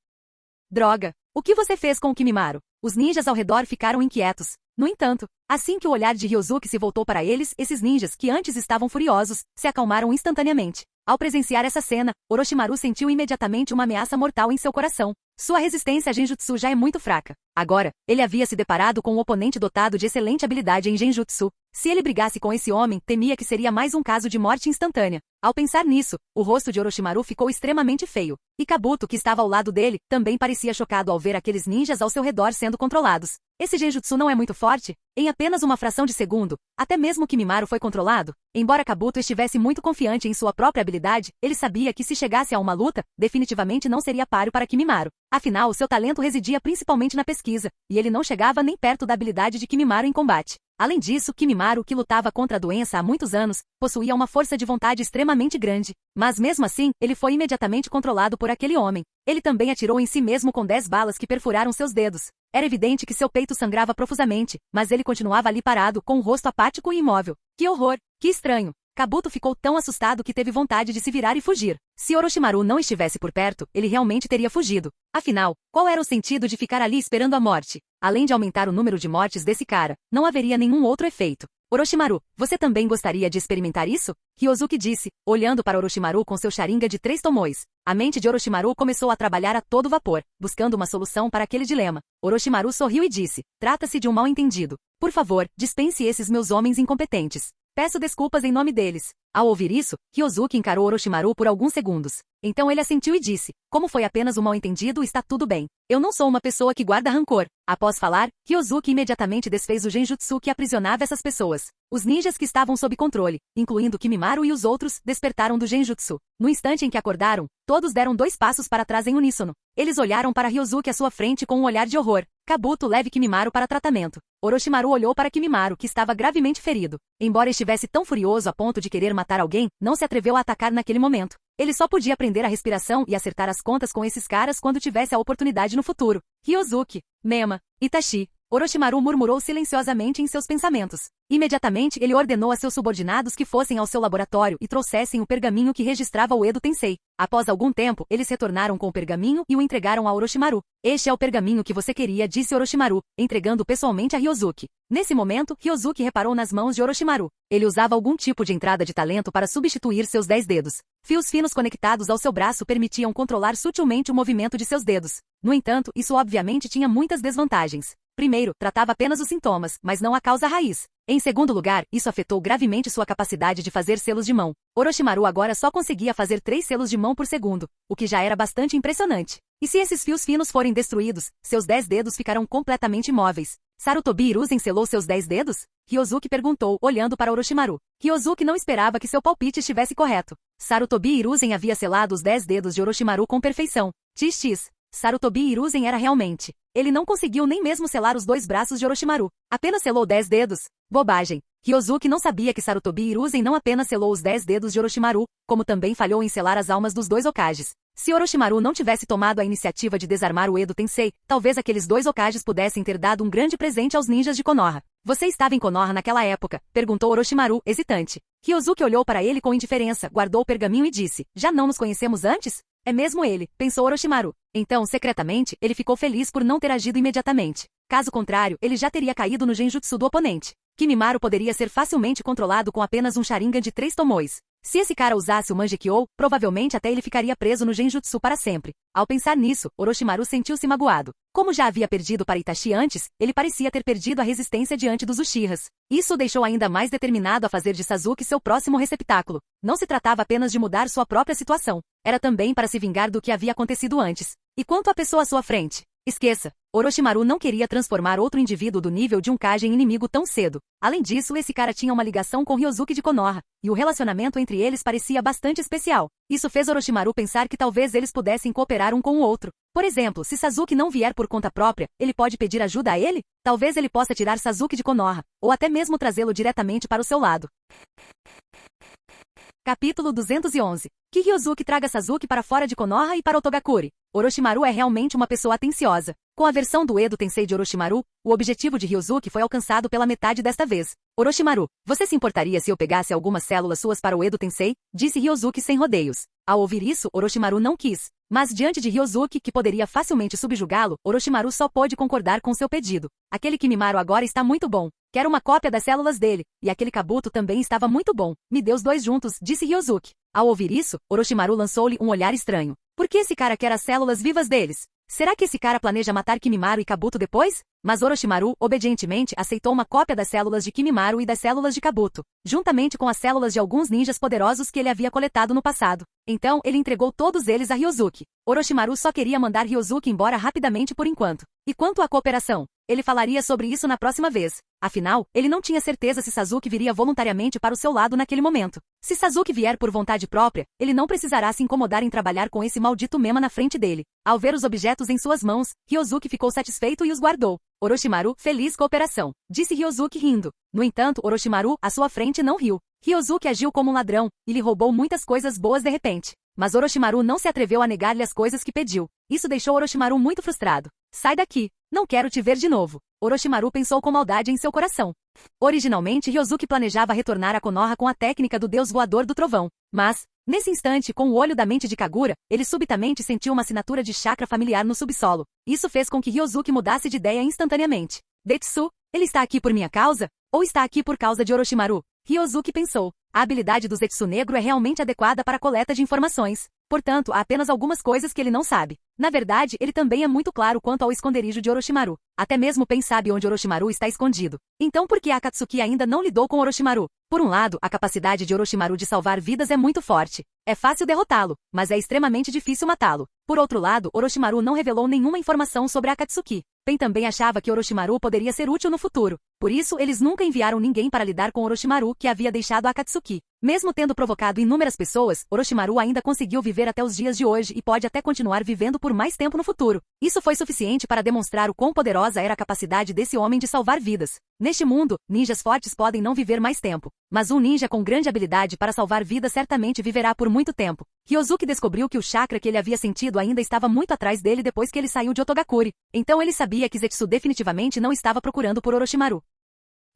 Droga! O que você fez com o Kimimaru? Os ninjas ao redor ficaram inquietos. No entanto, assim que o olhar de Ryozuki se voltou para eles, esses ninjas, que antes estavam furiosos, se acalmaram instantaneamente. Ao presenciar essa cena, Orochimaru sentiu imediatamente uma ameaça mortal em seu coração. Sua resistência a Genjutsu já é muito fraca. Agora, ele havia se deparado com um oponente dotado de excelente habilidade em Genjutsu. Se ele brigasse com esse homem, temia que seria mais um caso de morte instantânea. Ao pensar nisso, o rosto de Orochimaru ficou extremamente feio. E Kabuto, que estava ao lado dele, também parecia chocado ao ver aqueles ninjas ao seu redor sendo controlados. Esse Genjutsu não é muito forte? Em apenas uma fração de segundo, até mesmo Kimimaru foi controlado? Embora Kabuto estivesse muito confiante em sua própria habilidade, ele sabia que se chegasse a uma luta, definitivamente não seria páreo para Kimimaru. Afinal, seu talento residia principalmente na pesquisa, e ele não chegava nem perto da habilidade de Kimimaru em combate. Além disso, Kimimaru, que lutava contra a doença há muitos anos, possuía uma força de vontade extremamente grande. Mas mesmo assim, ele foi imediatamente controlado por aquele homem. Ele também atirou em si mesmo com 10 balas que perfuraram seus dedos. Era evidente que seu peito sangrava profusamente, mas ele continuava ali parado, com o rosto apático e imóvel. Que horror! Que estranho! Kabuto ficou tão assustado que teve vontade de se virar e fugir. Se Orochimaru não estivesse por perto, ele realmente teria fugido. Afinal, qual era o sentido de ficar ali esperando a morte? Além de aumentar o número de mortes desse cara, não haveria nenhum outro efeito. Orochimaru, você também gostaria de experimentar isso? Ryozuki disse, olhando para Orochimaru com seu Sharingan de 3 tomoes. A mente de Orochimaru começou a trabalhar a todo vapor, buscando uma solução para aquele dilema. Orochimaru sorriu e disse, trata-se de um mal-entendido. Por favor, dispense esses meus homens incompetentes. Peço desculpas em nome deles. Ao ouvir isso, Ryozuki encarou Orochimaru por alguns segundos. Então ele assentiu e disse, como foi apenas um mal-entendido, está tudo bem. Eu não sou uma pessoa que guarda rancor. Após falar, Ryozuki imediatamente desfez o Genjutsu que aprisionava essas pessoas. Os ninjas que estavam sob controle, incluindo Kimimaru e os outros, despertaram do Genjutsu. No instante em que acordaram, todos deram 2 passos para trás em uníssono. Eles olharam para Ryozuki à sua frente com um olhar de horror. Kabuto, leve Kimimaro para tratamento. Orochimaru olhou para Kimimaro, que estava gravemente ferido. Embora estivesse tão furioso a ponto de querer matar alguém, não se atreveu a atacar naquele momento. Ele só podia aprender a respiração e acertar as contas com esses caras quando tivesse a oportunidade no futuro. Ryozuki, Mema, Itachi. Orochimaru murmurou silenciosamente em seus pensamentos. Imediatamente ele ordenou a seus subordinados que fossem ao seu laboratório e trouxessem o pergaminho que registrava o Edo Tensei. Após algum tempo, eles retornaram com o pergaminho e o entregaram a Orochimaru. Este é o pergaminho que você queria, disse Orochimaru, entregando pessoalmente a Ryozuki. Nesse momento, Ryozuki reparou nas mãos de Orochimaru. Ele usava algum tipo de entrada de talento para substituir seus 10 dedos. Fios finos conectados ao seu braço permitiam controlar sutilmente o movimento de seus dedos. No entanto, isso obviamente tinha muitas desvantagens. Primeiro, tratava apenas os sintomas, mas não a causa raiz. Em segundo lugar, isso afetou gravemente sua capacidade de fazer selos de mão. Orochimaru agora só conseguia fazer 3 selos de mão por segundo, o que já era bastante impressionante. E se esses fios finos forem destruídos, seus 10 dedos ficarão completamente imóveis. Sarutobi Hiruzen selou seus 10 dedos? Ryozuki perguntou, olhando para Orochimaru. Ryozuki não esperava que seu palpite estivesse correto. Sarutobi Hiruzen havia selado os 10 dedos de Orochimaru com perfeição. XX. Sarutobi Hiruzen era realmente. Ele não conseguiu nem mesmo selar os 2 braços de Orochimaru. Apenas selou 10 dedos. Bobagem. Ryozuki não sabia que Sarutobi Hiruzen não apenas selou os 10 dedos de Orochimaru, como também falhou em selar as almas dos 2 Hokages. Se Orochimaru não tivesse tomado a iniciativa de desarmar o Edo Tensei, talvez aqueles 2 Hokages pudessem ter dado um grande presente aos ninjas de Konoha. Você estava em Konoha naquela época? Perguntou Orochimaru, hesitante. Ryozuki olhou para ele com indiferença, guardou o pergaminho e disse, já não nos conhecemos antes? É mesmo ele, pensou Orochimaru. Então, secretamente, ele ficou feliz por não ter agido imediatamente. Caso contrário, ele já teria caído no genjutsu do oponente. Kimimaro poderia ser facilmente controlado com apenas um Sharingan de 3 tomoes. Se esse cara usasse o Mangekyou, provavelmente até ele ficaria preso no genjutsu para sempre. Ao pensar nisso, Orochimaru sentiu-se magoado. Como já havia perdido para Itachi antes, ele parecia ter perdido a resistência diante dos Uchihas. Isso o deixou ainda mais determinado a fazer de Sasuke seu próximo receptáculo. Não se tratava apenas de mudar sua própria situação. Era também para se vingar do que havia acontecido antes. E quanto à pessoa à sua frente? Esqueça. Orochimaru não queria transformar outro indivíduo do nível de um Kage em inimigo tão cedo. Além disso, esse cara tinha uma ligação com Ryozuki de Konoha, e o relacionamento entre eles parecia bastante especial. Isso fez Orochimaru pensar que talvez eles pudessem cooperar um com o outro. Por exemplo, se Sasuke não vier por conta própria, ele pode pedir ajuda a ele? Talvez ele possa tirar Sasuke de Konoha, ou até mesmo trazê-lo diretamente para o seu lado. Capítulo 211. Que Ryozuki traga Sasuke para fora de Konoha e para Otogakure. Orochimaru é realmente uma pessoa atenciosa. Com a versão do Edo Tensei de Orochimaru, o objetivo de Ryozuki foi alcançado pela metade desta vez. Orochimaru, você se importaria se eu pegasse algumas células suas para o Edo Tensei? Disse Ryozuki sem rodeios. Ao ouvir isso, Orochimaru não quis. Mas diante de Ryozuki, que poderia facilmente subjugá-lo, Orochimaru só pôde concordar com seu pedido. Aquele Kimimaro agora está muito bom. Quero uma cópia das células dele. E aquele Kabuto também estava muito bom. Me dê os 2 juntos, disse Ryozuki. Ao ouvir isso, Orochimaru lançou-lhe um olhar estranho. Por que esse cara quer as células vivas deles? Será que esse cara planeja matar Kimimaro e Kabuto depois? Mas Orochimaru, obedientemente, aceitou uma cópia das células de Kimimaro e das células de Kabuto, juntamente com as células de alguns ninjas poderosos que ele havia coletado no passado. Então, ele entregou todos eles a Ryozuki. Orochimaru só queria mandar Ryozuki embora rapidamente por enquanto. E quanto à cooperação? Ele falaria sobre isso na próxima vez. Afinal, ele não tinha certeza se Sasuke viria voluntariamente para o seu lado naquele momento. Se Sasuke vier por vontade própria, ele não precisará se incomodar em trabalhar com esse maldito Mema na frente dele. Ao ver os objetos em suas mãos, Ryozuki ficou satisfeito e os guardou. Orochimaru, feliz cooperação, disse Ryozuki rindo. No entanto, Orochimaru, à sua frente, não riu. Ryozuki agiu como um ladrão, e lhe roubou muitas coisas boas de repente. Mas Orochimaru não se atreveu a negar-lhe as coisas que pediu. Isso deixou Orochimaru muito frustrado. Sai daqui. Não quero te ver de novo. Orochimaru pensou com maldade em seu coração. Originalmente, Ryozuki planejava retornar a Konoha com a técnica do deus voador do trovão. Mas, nesse instante, com o olho da mente de Kagura, ele subitamente sentiu uma assinatura de chakra familiar no subsolo. Isso fez com que Ryozuki mudasse de ideia instantaneamente. Detsu, ele está aqui por minha causa? Ou está aqui por causa de Orochimaru? Ryozuki pensou. A habilidade do Zetsu negro é realmente adequada para a coleta de informações. Portanto, há apenas algumas coisas que ele não sabe. Na verdade, ele também é muito claro quanto ao esconderijo de Orochimaru. Até mesmo Pen sabe onde Orochimaru está escondido. Então por que Akatsuki ainda não lidou com Orochimaru? Por um lado, a capacidade de Orochimaru de salvar vidas é muito forte. É fácil derrotá-lo, mas é extremamente difícil matá-lo. Por outro lado, Orochimaru não revelou nenhuma informação sobre Akatsuki. Pen também achava que Orochimaru poderia ser útil no futuro. Por isso, eles nunca enviaram ninguém para lidar com Orochimaru, que havia deixado Akatsuki. Mesmo tendo provocado inúmeras pessoas, Orochimaru ainda conseguiu viver até os dias de hoje e pode até continuar vivendo por mais tempo no futuro. Isso foi suficiente para demonstrar o quão poderosa era a capacidade desse homem de salvar vidas. Neste mundo, ninjas fortes podem não viver mais tempo. Mas um ninja com grande habilidade para salvar vidas certamente viverá por muito tempo. Ryozuki descobriu que o chakra que ele havia sentido ainda estava muito atrás dele depois que ele saiu de Otogakure. Então ele sabia que Zetsu definitivamente não estava procurando por Orochimaru.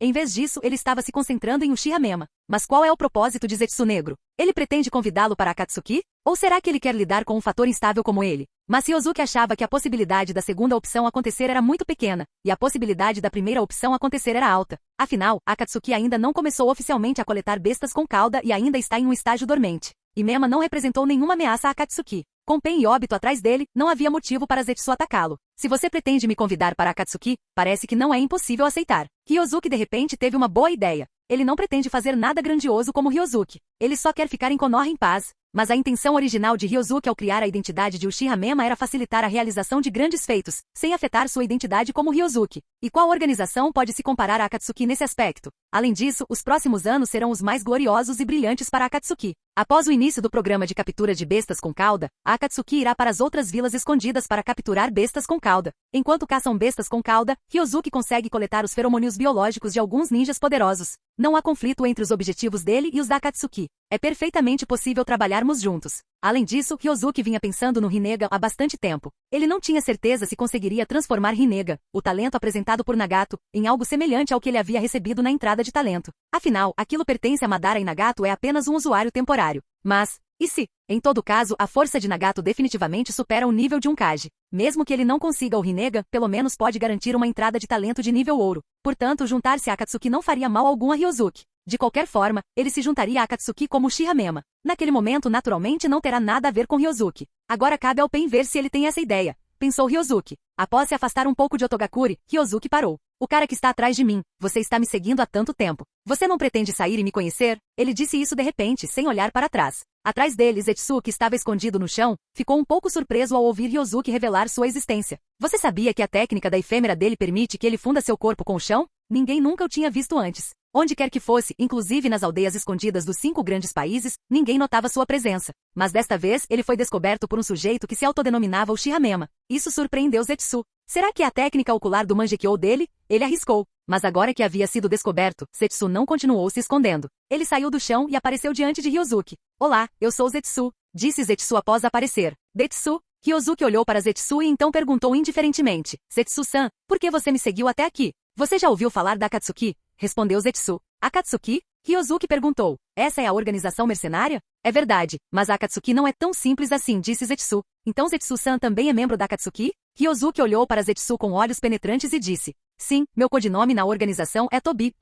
Em vez disso, ele estava se concentrando em Uchiha Mema. Mas qual é o propósito de Zetsu Negro? Ele pretende convidá-lo para Akatsuki? Ou será que ele quer lidar com um fator instável como ele? Mas Ryozuki achava que a possibilidade da segunda opção acontecer era muito pequena, e a possibilidade da primeira opção acontecer era alta. Afinal, Akatsuki ainda não começou oficialmente a coletar bestas com cauda e ainda está em um estágio dormente. E Mema não representou nenhuma ameaça a Akatsuki. Com Pen e Obito atrás dele, não havia motivo para Zetsu atacá-lo. Se você pretende me convidar para Akatsuki, parece que não é impossível aceitar. Ryozuki de repente teve uma boa ideia. Ele não pretende fazer nada grandioso como Ryozuki. Ele só quer ficar em Konoha em paz. Mas a intenção original de Ryozuki ao criar a identidade de Uchiha Mema era facilitar a realização de grandes feitos, sem afetar sua identidade como Ryozuki. E qual organização pode se comparar a Akatsuki nesse aspecto? Além disso, os próximos anos serão os mais gloriosos e brilhantes para Akatsuki. Após o início do programa de captura de bestas com cauda, a Akatsuki irá para as outras vilas escondidas para capturar bestas com cauda. Enquanto caçam bestas com cauda, Ryozuki consegue coletar os feromônios biológicos de alguns ninjas poderosos. Não há conflito entre os objetivos dele e os da Akatsuki. É perfeitamente possível trabalharmos juntos. Além disso, Ryozuki vinha pensando no Rinnegan há bastante tempo. Ele não tinha certeza se conseguiria transformar Rinnegan, o talento apresentado por Nagato, em algo semelhante ao que ele havia recebido na entrada de talento. Afinal, aquilo pertence a Madara e Nagato é apenas um usuário temporário. Mas, e se? Em todo caso, a força de Nagato definitivamente supera o nível de um Kage. Mesmo que ele não consiga o Rinnegan, pelo menos pode garantir uma entrada de talento de nível ouro. Portanto, juntar-se a Akatsuki não faria mal algum a Ryozuki. De qualquer forma, ele se juntaria a Akatsuki como Uchiha Mema. Naquele momento, naturalmente, não terá nada a ver com Ryozuki. Agora cabe ao Pen ver se ele tem essa ideia, pensou Ryozuki. Após se afastar um pouco de Otogakure, Ryozuki parou. O cara que está atrás de mim, você está me seguindo há tanto tempo. Você não pretende sair e me conhecer? Ele disse isso de repente, sem olhar para trás. Atrás dele, Zetsu, que estava escondido no chão, ficou um pouco surpreso ao ouvir Ryozuki revelar sua existência. Você sabia que a técnica da efêmera dele permite que ele funda seu corpo com o chão? Ninguém nunca o tinha visto antes. Onde quer que fosse, inclusive nas aldeias escondidas dos 5 grandes países, ninguém notava sua presença. Mas desta vez, ele foi descoberto por um sujeito que se autodenominava Uchiha Mema. Isso surpreendeu Zetsu. Será que é a técnica ocular do Mangekyou dele? Ele arriscou. Mas agora que havia sido descoberto, Zetsu não continuou se escondendo. Ele saiu do chão e apareceu diante de Ryozuki. Olá, eu sou Zetsu, disse Zetsu após aparecer. Zetsu? Ryozuki olhou para Zetsu e então perguntou indiferentemente. Zetsu-san, por que você me seguiu até aqui? Você já ouviu falar da Akatsuki? Respondeu Zetsu. Akatsuki? Ryozuki perguntou. Essa é a organização mercenária? É verdade, mas a Akatsuki não é tão simples assim, disse Zetsu. Então Zetsu-san também é membro da Akatsuki? Ryozuki olhou para Zetsu com olhos penetrantes e disse. Sim, meu codinome na organização é Tobi.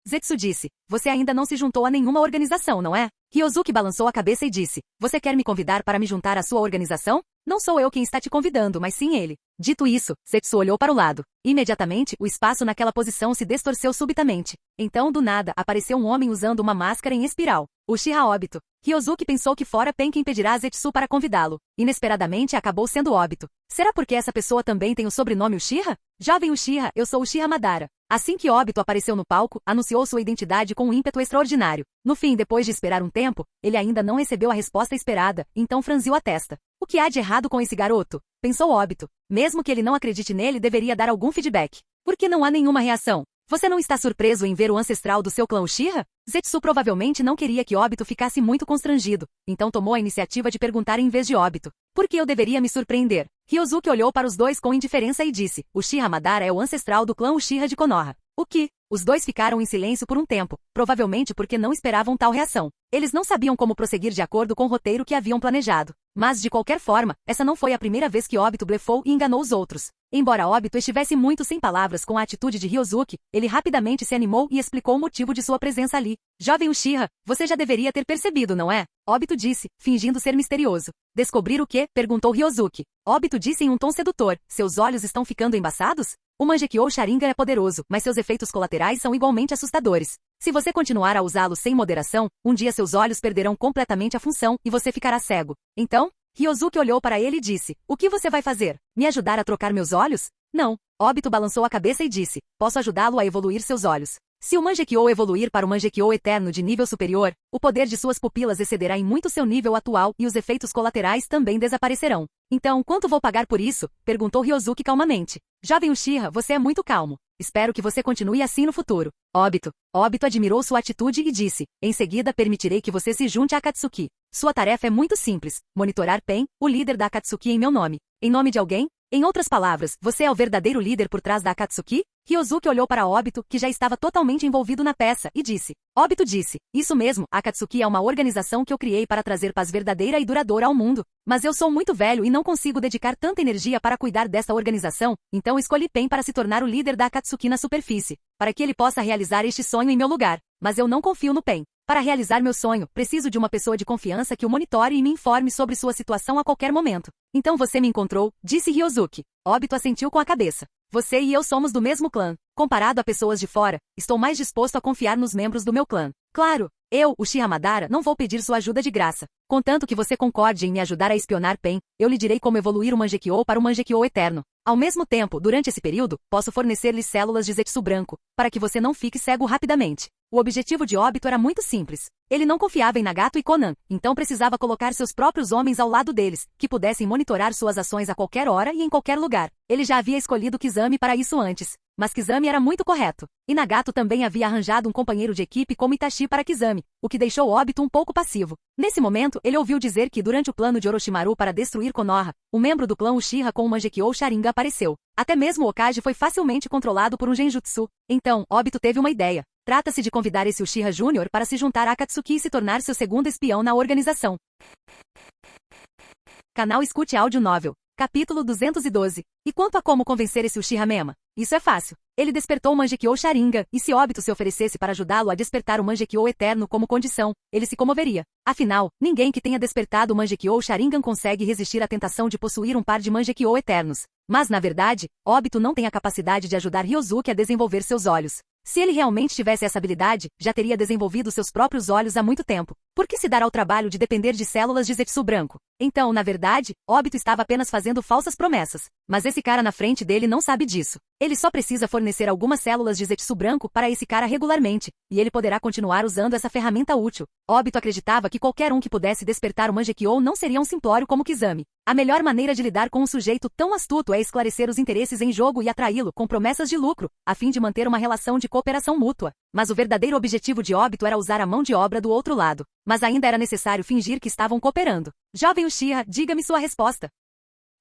Zetsu disse. Você ainda não se juntou a nenhuma organização, não é? Ryozuki balançou a cabeça e disse. Você quer me convidar para me juntar à sua organização? Não sou eu quem está te convidando, mas sim ele. Dito isso, Zetsu olhou para o lado. Imediatamente, o espaço naquela posição se distorceu subitamente. Então, do nada, apareceu um homem usando uma máscara em espiral. Uchiha Obito. Ryozuki pensou que fora Pen que impedirá Zetsu para convidá-lo. Inesperadamente, acabou sendo Obito. Será porque essa pessoa também tem o sobrenome Uchiha? Jovem Uchiha, eu sou Uchiha Madara. Assim que Obito apareceu no palco, anunciou sua identidade com um ímpeto extraordinário. No fim, depois de esperar um tempo, ele ainda não recebeu a resposta esperada, então franziu a testa. O que há de errado com esse garoto? Pensou Obito. Mesmo que ele não acredite nele, deveria dar algum feedback. Por que não há nenhuma reação? Você não está surpreso em ver o ancestral do seu clã Uchiha? Zetsu provavelmente não queria que Obito ficasse muito constrangido, então tomou a iniciativa de perguntar em vez de Obito. Por que eu deveria me surpreender? Ryozuki olhou para os dois com indiferença e disse, Uchiha Madara é o ancestral do clã Uchiha de Konoha. O que? Os dois ficaram em silêncio por um tempo, provavelmente porque não esperavam tal reação. Eles não sabiam como prosseguir de acordo com o roteiro que haviam planejado. Mas, de qualquer forma, essa não foi a primeira vez que Obito blefou e enganou os outros. Embora Obito estivesse muito sem palavras com a atitude de Ryozuki, ele rapidamente se animou e explicou o motivo de sua presença ali. Jovem Uchiha, você já deveria ter percebido, não é? Obito disse, fingindo ser misterioso. Descobrir o quê? Perguntou Ryozuki. Obito disse em um tom sedutor, seus olhos estão ficando embaçados? O Mangekyou Sharingan é poderoso, mas seus efeitos colaterais são igualmente assustadores. Se você continuar a usá-lo sem moderação, um dia seus olhos perderão completamente a função e você ficará cego. Então, Ryozuki olhou para ele e disse, o que você vai fazer? Me ajudar a trocar meus olhos? Não. Obito balançou a cabeça e disse, posso ajudá-lo a evoluir seus olhos. Se o Mangekyo evoluir para o Mangekyo eterno de nível superior, o poder de suas pupilas excederá em muito seu nível atual e os efeitos colaterais também desaparecerão. Então, quanto vou pagar por isso? Perguntou Ryozuki calmamente. Jovem Uchiha, você é muito calmo. Espero que você continue assim no futuro. Obito admirou sua atitude e disse, em seguida permitirei que você se junte à Akatsuki. Sua tarefa é muito simples, monitorar Pen, o líder da Akatsuki em meu nome. Em nome de alguém? Em outras palavras, você é o verdadeiro líder por trás da Akatsuki? Ryozuki olhou para Obito, que já estava totalmente envolvido na peça, e disse. Obito disse, isso mesmo, a Akatsuki é uma organização que eu criei para trazer paz verdadeira e duradoura ao mundo. Mas eu sou muito velho e não consigo dedicar tanta energia para cuidar dessa organização, então escolhi Pen para se tornar o líder da Akatsuki na superfície, para que ele possa realizar este sonho em meu lugar. Mas eu não confio no Pen. Para realizar meu sonho, preciso de uma pessoa de confiança que o monitore e me informe sobre sua situação a qualquer momento. Então você me encontrou, disse Ryozuki. Obito assentiu com a cabeça. Você e eu somos do mesmo clã. Comparado a pessoas de fora, estou mais disposto a confiar nos membros do meu clã. Claro, eu, Uchiha Madara, não vou pedir sua ajuda de graça. Contanto que você concorde em me ajudar a espionar Pen, eu lhe direi como evoluir o Mangekyo para o Mangekyo eterno. Ao mesmo tempo, durante esse período, posso fornecer-lhe células de Zetsu branco, para que você não fique cego rapidamente. O objetivo de Obito era muito simples. Ele não confiava em Nagato e Konan, então precisava colocar seus próprios homens ao lado deles, que pudessem monitorar suas ações a qualquer hora e em qualquer lugar. Ele já havia escolhido Kizami para isso antes. Mas Kizami era muito correto. E Nagato também havia arranjado um companheiro de equipe como Itachi para Kizami, o que deixou Obito um pouco passivo. Nesse momento, ele ouviu dizer que durante o plano de Orochimaru para destruir Konoha, um membro do clã Uchiha com o Mangekyo Sharingan apareceu. Até mesmo o Hokage foi facilmente controlado por um Genjutsu. Então, Obito teve uma ideia. Trata-se de convidar esse Uchiha Júnior para se juntar a Akatsuki e se tornar seu segundo espião na organização. Canal Escute Áudio Novel. Capítulo 212. E quanto a como convencer esse Uchiha Mema? Isso é fácil. Ele despertou o Mangekyo Sharingan, e se Obito se oferecesse para ajudá-lo a despertar o Mangekyo Eterno como condição, ele se comoveria. Afinal, ninguém que tenha despertado o Mangekyo Sharingan consegue resistir à tentação de possuir um par de Mangekyo Eternos. Mas, na verdade, Obito não tem a capacidade de ajudar Ryozuki a desenvolver seus olhos. Se ele realmente tivesse essa habilidade, já teria desenvolvido seus próprios olhos há muito tempo. Por que se dar ao trabalho de depender de células de Zetsu branco? Então, na verdade, Obito estava apenas fazendo falsas promessas. Mas esse cara na frente dele não sabe disso. Ele só precisa fornecer algumas células de Zetsu branco para esse cara regularmente, e ele poderá continuar usando essa ferramenta útil. Obito acreditava que qualquer um que pudesse despertar o Mangekyo não seria um simplório como Kizami. A melhor maneira de lidar com um sujeito tão astuto é esclarecer os interesses em jogo e atraí-lo com promessas de lucro, a fim de manter uma relação de cooperação mútua. Mas o verdadeiro objetivo de Obito era usar a mão de obra do outro lado. Mas ainda era necessário fingir que estavam cooperando. Jovem Uchiha, diga-me sua resposta.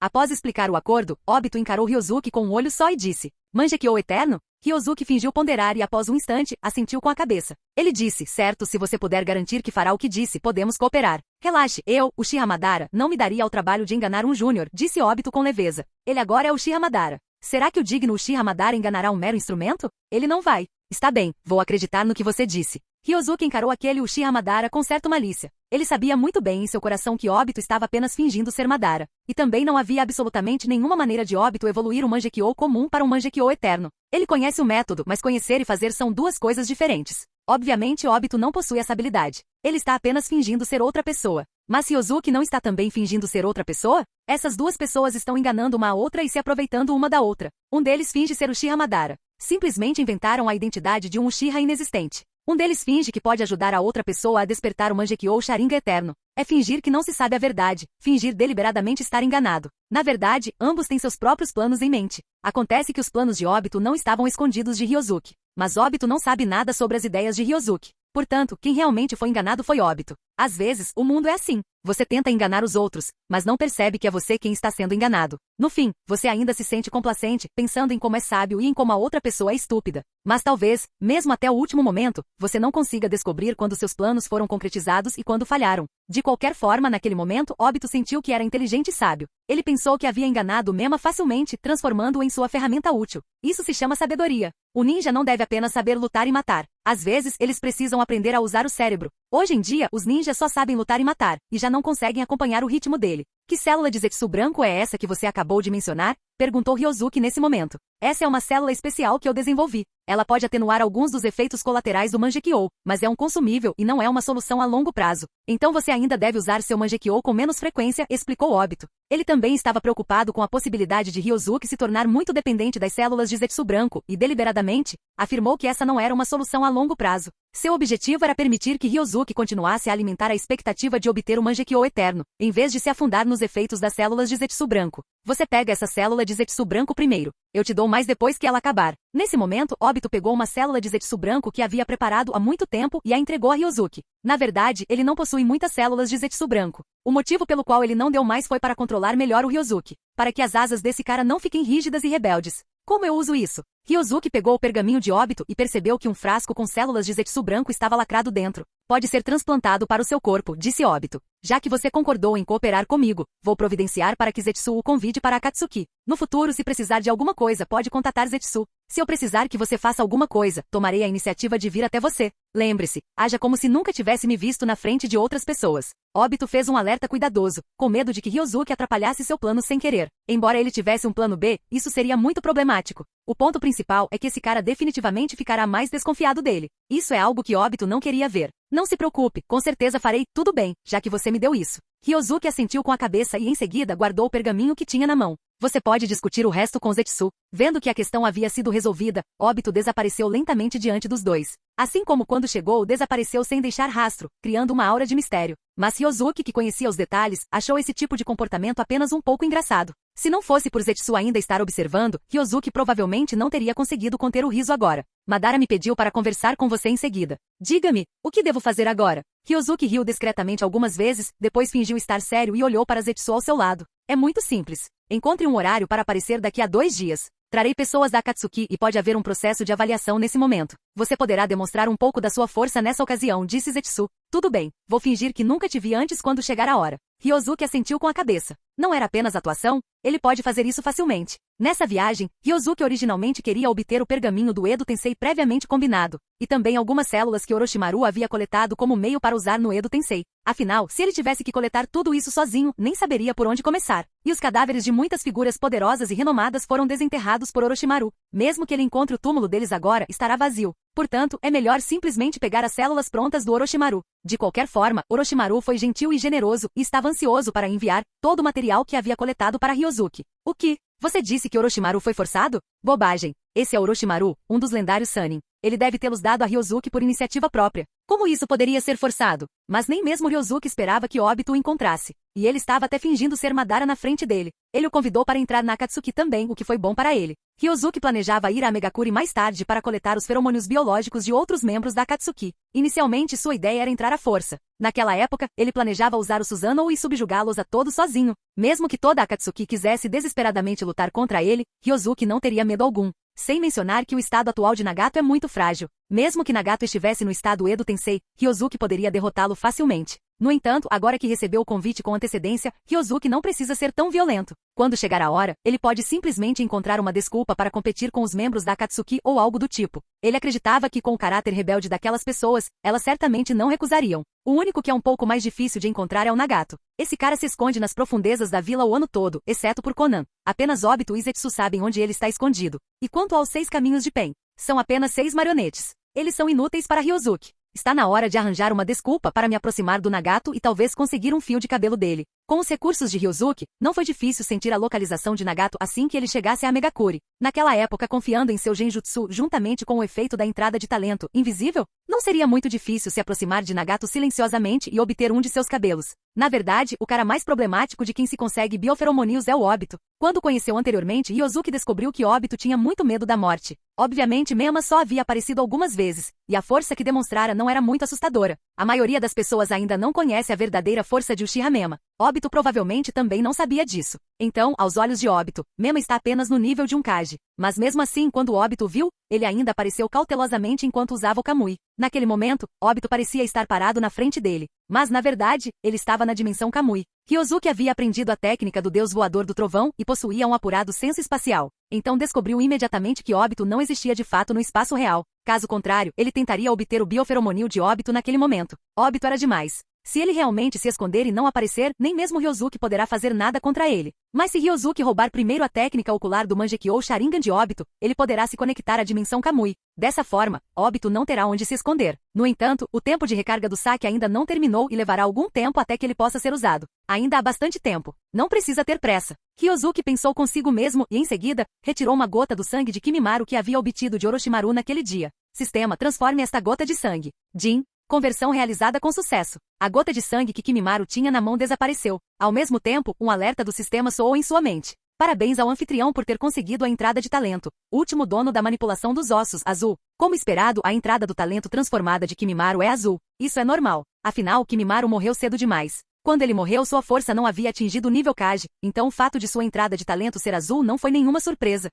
Após explicar o acordo, Obito encarou Ryozuki com um olho só e disse, Mangekyo Eterno? Ryozuki fingiu ponderar e após um instante, assentiu com a cabeça. Ele disse, certo, se você puder garantir que fará o que disse, podemos cooperar. Relaxe, eu, Uchiha Madara, não me daria ao trabalho de enganar um júnior, disse Obito com leveza. Ele agora é Uchiha Madara. Será que o digno Uchiha Madara enganará um mero instrumento? Ele não vai. Está bem, vou acreditar no que você disse. Ryozuki encarou aquele Uchiha Madara com certa malícia. Ele sabia muito bem em seu coração que Obito estava apenas fingindo ser Madara. E também não havia absolutamente nenhuma maneira de Obito evoluir um Mangekyo comum para um Mangekyo eterno. Ele conhece o método, mas conhecer e fazer são duas coisas diferentes. Obviamente Obito não possui essa habilidade. Ele está apenas fingindo ser outra pessoa. Mas Ryozuki não está também fingindo ser outra pessoa? Essas duas pessoas estão enganando uma a outra e se aproveitando uma da outra. Um deles finge ser Uchiha Madara. Simplesmente inventaram a identidade de um Uchiha inexistente. Um deles finge que pode ajudar a outra pessoa a despertar o Mangekyo Sharingan eterno. É fingir que não se sabe a verdade, fingir deliberadamente estar enganado. Na verdade, ambos têm seus próprios planos em mente. Acontece que os planos de Obito não estavam escondidos de Ryozuki. Mas Obito não sabe nada sobre as ideias de Ryozuki. Portanto, quem realmente foi enganado foi Obito. Às vezes, o mundo é assim. Você tenta enganar os outros, mas não percebe que é você quem está sendo enganado. No fim, você ainda se sente complacente, pensando em como é sábio e em como a outra pessoa é estúpida. Mas talvez, mesmo até o último momento, você não consiga descobrir quando seus planos foram concretizados e quando falharam. De qualquer forma, naquele momento, Obito sentiu que era inteligente e sábio. Ele pensou que havia enganado o Mema facilmente, transformando-o em sua ferramenta útil. Isso se chama sabedoria. O ninja não deve apenas saber lutar e matar. Às vezes, eles precisam aprender a usar o cérebro. Hoje em dia, os ninjas só sabem lutar e matar, e já não conseguem acompanhar o ritmo dele. Que célula de Zetsu branco é essa que você acabou de mencionar? Perguntou Ryozuki nesse momento. Essa é uma célula especial que eu desenvolvi. Ela pode atenuar alguns dos efeitos colaterais do Mangekyou, mas é um consumível e não é uma solução a longo prazo. Então você ainda deve usar seu Mangekyou com menos frequência, explicou Obito. Ele também estava preocupado com a possibilidade de Ryozuki se tornar muito dependente das células de Zetsu branco e, deliberadamente, afirmou que essa não era uma solução a longo prazo. Seu objetivo era permitir que Ryozuki continuasse a alimentar a expectativa de obter o Mangekyou eterno, em vez de se afundar nos efeitos das células de Zetsu branco. Você pega essa célula de Zetsu branco primeiro. Eu te dou mais depois que ela acabar. Nesse momento, Obito pegou uma célula de Zetsu branco que havia preparado há muito tempo e a entregou a Ryozuki. Na verdade, ele não possui muitas células de Zetsu branco. O motivo pelo qual ele não deu mais foi para controlar melhor o Ryozuki, para que as asas desse cara não fiquem rígidas e rebeldes. Como eu uso isso? Ryozuki pegou o pergaminho de Obito e percebeu que um frasco com células de Zetsu branco estava lacrado dentro. Pode ser transplantado para o seu corpo, disse Obito. Já que você concordou em cooperar comigo, vou providenciar para que Zetsu o convide para Akatsuki. No futuro, se precisar de alguma coisa, pode contatar Zetsu. Se eu precisar que você faça alguma coisa, tomarei a iniciativa de vir até você. Lembre-se, haja como se nunca tivesse me visto na frente de outras pessoas. Obito fez um alerta cuidadoso, com medo de que Ryozuki atrapalhasse seu plano sem querer. Embora ele tivesse um plano B, isso seria muito problemático. O ponto principal é que esse cara definitivamente ficará mais desconfiado dele. Isso é algo que Obito não queria ver. Não se preocupe, com certeza farei tudo bem, já que você me deu isso. Ryozuki assentiu com a cabeça e em seguida guardou o pergaminho que tinha na mão. Você pode discutir o resto com Zetsu. Vendo que a questão havia sido resolvida, Obito desapareceu lentamente diante dos dois. Assim como quando chegou, desapareceu sem deixar rastro, criando uma aura de mistério. Mas Ryozuki, que conhecia os detalhes, achou esse tipo de comportamento apenas um pouco engraçado. Se não fosse por Zetsu ainda estar observando, Ryozuki provavelmente não teria conseguido conter o riso agora. Madara me pediu para conversar com você em seguida. Diga-me, o que devo fazer agora? Ryozuki riu discretamente algumas vezes, depois fingiu estar sério e olhou para Zetsu ao seu lado. É muito simples. Encontre um horário para aparecer daqui a 2 dias. Trarei pessoas da Akatsuki e pode haver um processo de avaliação nesse momento. Você poderá demonstrar um pouco da sua força nessa ocasião, disse Zetsu. Tudo bem, vou fingir que nunca te vi antes quando chegar a hora. Ryozuki assentiu com a cabeça. Não era apenas atuação? Ele pode fazer isso facilmente. Nessa viagem, Ryozuki originalmente queria obter o pergaminho do Edo Tensei previamente combinado, e também algumas células que Orochimaru havia coletado como meio para usar no Edo Tensei. Afinal, se ele tivesse que coletar tudo isso sozinho, nem saberia por onde começar. E os cadáveres de muitas figuras poderosas e renomadas foram desenterrados por Orochimaru. Mesmo que ele encontre o túmulo deles agora, estará vazio. Portanto, é melhor simplesmente pegar as células prontas do Orochimaru. De qualquer forma, Orochimaru foi gentil e generoso e estava ansioso para enviar todo o material que havia coletado para Ryozuki. O que? Você disse que Orochimaru foi forçado? Bobagem. Esse é Orochimaru, um dos lendários Sannin. Ele deve tê-los dado a Ryozuki por iniciativa própria. Como isso poderia ser forçado? Mas nem mesmo Ryozuki esperava que Obito o encontrasse. E ele estava até fingindo ser Madara na frente dele. Ele o convidou para entrar na Akatsuki também, o que foi bom para ele. Ryozuki planejava ir a Megakuri mais tarde para coletar os feromônios biológicos de outros membros da Akatsuki. Inicialmente sua ideia era entrar à força. Naquela época, ele planejava usar o Susanoo e subjugá-los a todos sozinho. Mesmo que toda a Akatsuki quisesse desesperadamente lutar contra ele, Ryozuki não teria medo algum. Sem mencionar que o estado atual de Nagato é muito frágil. Mesmo que Nagato estivesse no estado Edo Tensei, Ryozuki poderia derrotá-lo facilmente. No entanto, agora que recebeu o convite com antecedência, Ryozuki não precisa ser tão violento. Quando chegar a hora, ele pode simplesmente encontrar uma desculpa para competir com os membros da Akatsuki ou algo do tipo. Ele acreditava que com o caráter rebelde daquelas pessoas, elas certamente não recusariam. O único que é um pouco mais difícil de encontrar é o Nagato. Esse cara se esconde nas profundezas da vila o ano todo, exceto por Konan. Apenas Obito e Zetsu sabem onde ele está escondido. E quanto aos 6 caminhos de Pen? São apenas 6 marionetes. Eles são inúteis para Ryozuki. Está na hora de arranjar uma desculpa para me aproximar do Nagato e talvez conseguir um fio de cabelo dele. Com os recursos de Ryozuki, não foi difícil sentir a localização de Nagato assim que ele chegasse a Megakuri. Naquela época, confiando em seu genjutsu juntamente com o efeito da entrada de talento invisível, não seria muito difícil se aproximar de Nagato silenciosamente e obter um de seus cabelos. Na verdade, o cara mais problemático de quem se consegue bioferomônios é o Obito. Quando conheceu anteriormente, Ryozuki descobriu que Obito tinha muito medo da morte. Obviamente, Mema só havia aparecido algumas vezes, e a força que demonstrara não era muito assustadora. A maioria das pessoas ainda não conhece a verdadeira força de Uchiha Mema. Obito provavelmente também não sabia disso. Então, aos olhos de Obito, Mema está apenas no nível de um Kage. Mas mesmo assim, quando Obito viu, ele ainda apareceu cautelosamente enquanto usava o Kamui. Naquele momento, Obito parecia estar parado na frente dele. Mas, na verdade, ele estava na dimensão Kamui. Ryozuki havia aprendido a técnica do deus voador do trovão e possuía um apurado senso espacial. Então descobriu imediatamente que Obito não existia de fato no espaço real. Caso contrário, ele tentaria obter o bioferomonil de Obito naquele momento. Obito era demais. Se ele realmente se esconder e não aparecer, nem mesmo Ryozuki poderá fazer nada contra ele. Mas se Ryozuki roubar primeiro a técnica ocular do Mangekyou Sharingan de Obito, ele poderá se conectar à dimensão Kamui. Dessa forma, Obito não terá onde se esconder. No entanto, o tempo de recarga do saque ainda não terminou e levará algum tempo até que ele possa ser usado. Ainda há bastante tempo. Não precisa ter pressa. Ryozuki pensou consigo mesmo e, em seguida, retirou uma gota do sangue de Kimimaro que havia obtido de Orochimaru naquele dia. Sistema, transforme esta gota de sangue. Jin. Conversão realizada com sucesso. A gota de sangue que Kimimaro tinha na mão desapareceu. Ao mesmo tempo, um alerta do sistema soou em sua mente. Parabéns ao anfitrião por ter conseguido a entrada de talento. Último dono da manipulação dos ossos, azul. Como esperado, a entrada do talento transformada de Kimimaro é azul. Isso é normal. Afinal, Kimimaro morreu cedo demais. Quando ele morreu, sua força não havia atingido o nível Kage, então o fato de sua entrada de talento ser azul não foi nenhuma surpresa.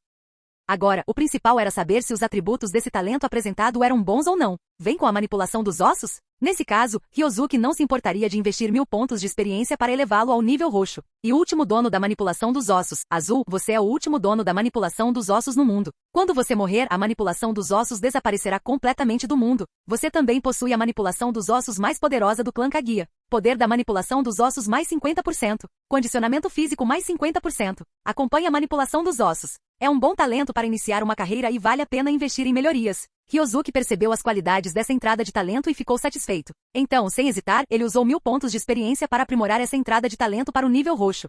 Agora, o principal era saber se os atributos desse talento apresentado eram bons ou não. Vem com a manipulação dos ossos? Nesse caso, Ryozuki não se importaria de investir 1000 pontos de experiência para elevá-lo ao nível roxo. E o último dono da manipulação dos ossos, azul, você é o último dono da manipulação dos ossos no mundo. Quando você morrer, a manipulação dos ossos desaparecerá completamente do mundo. Você também possui a manipulação dos ossos mais poderosa do clã Kaguya. Poder da manipulação dos ossos mais 50%. Condicionamento físico mais 50%. Acompanhe a manipulação dos ossos. É um bom talento para iniciar uma carreira e vale a pena investir em melhorias. Ryozuki percebeu as qualidades dessa entrada de talento e ficou satisfeito. Então, sem hesitar, ele usou 1000 pontos de experiência para aprimorar essa entrada de talento para o nível roxo.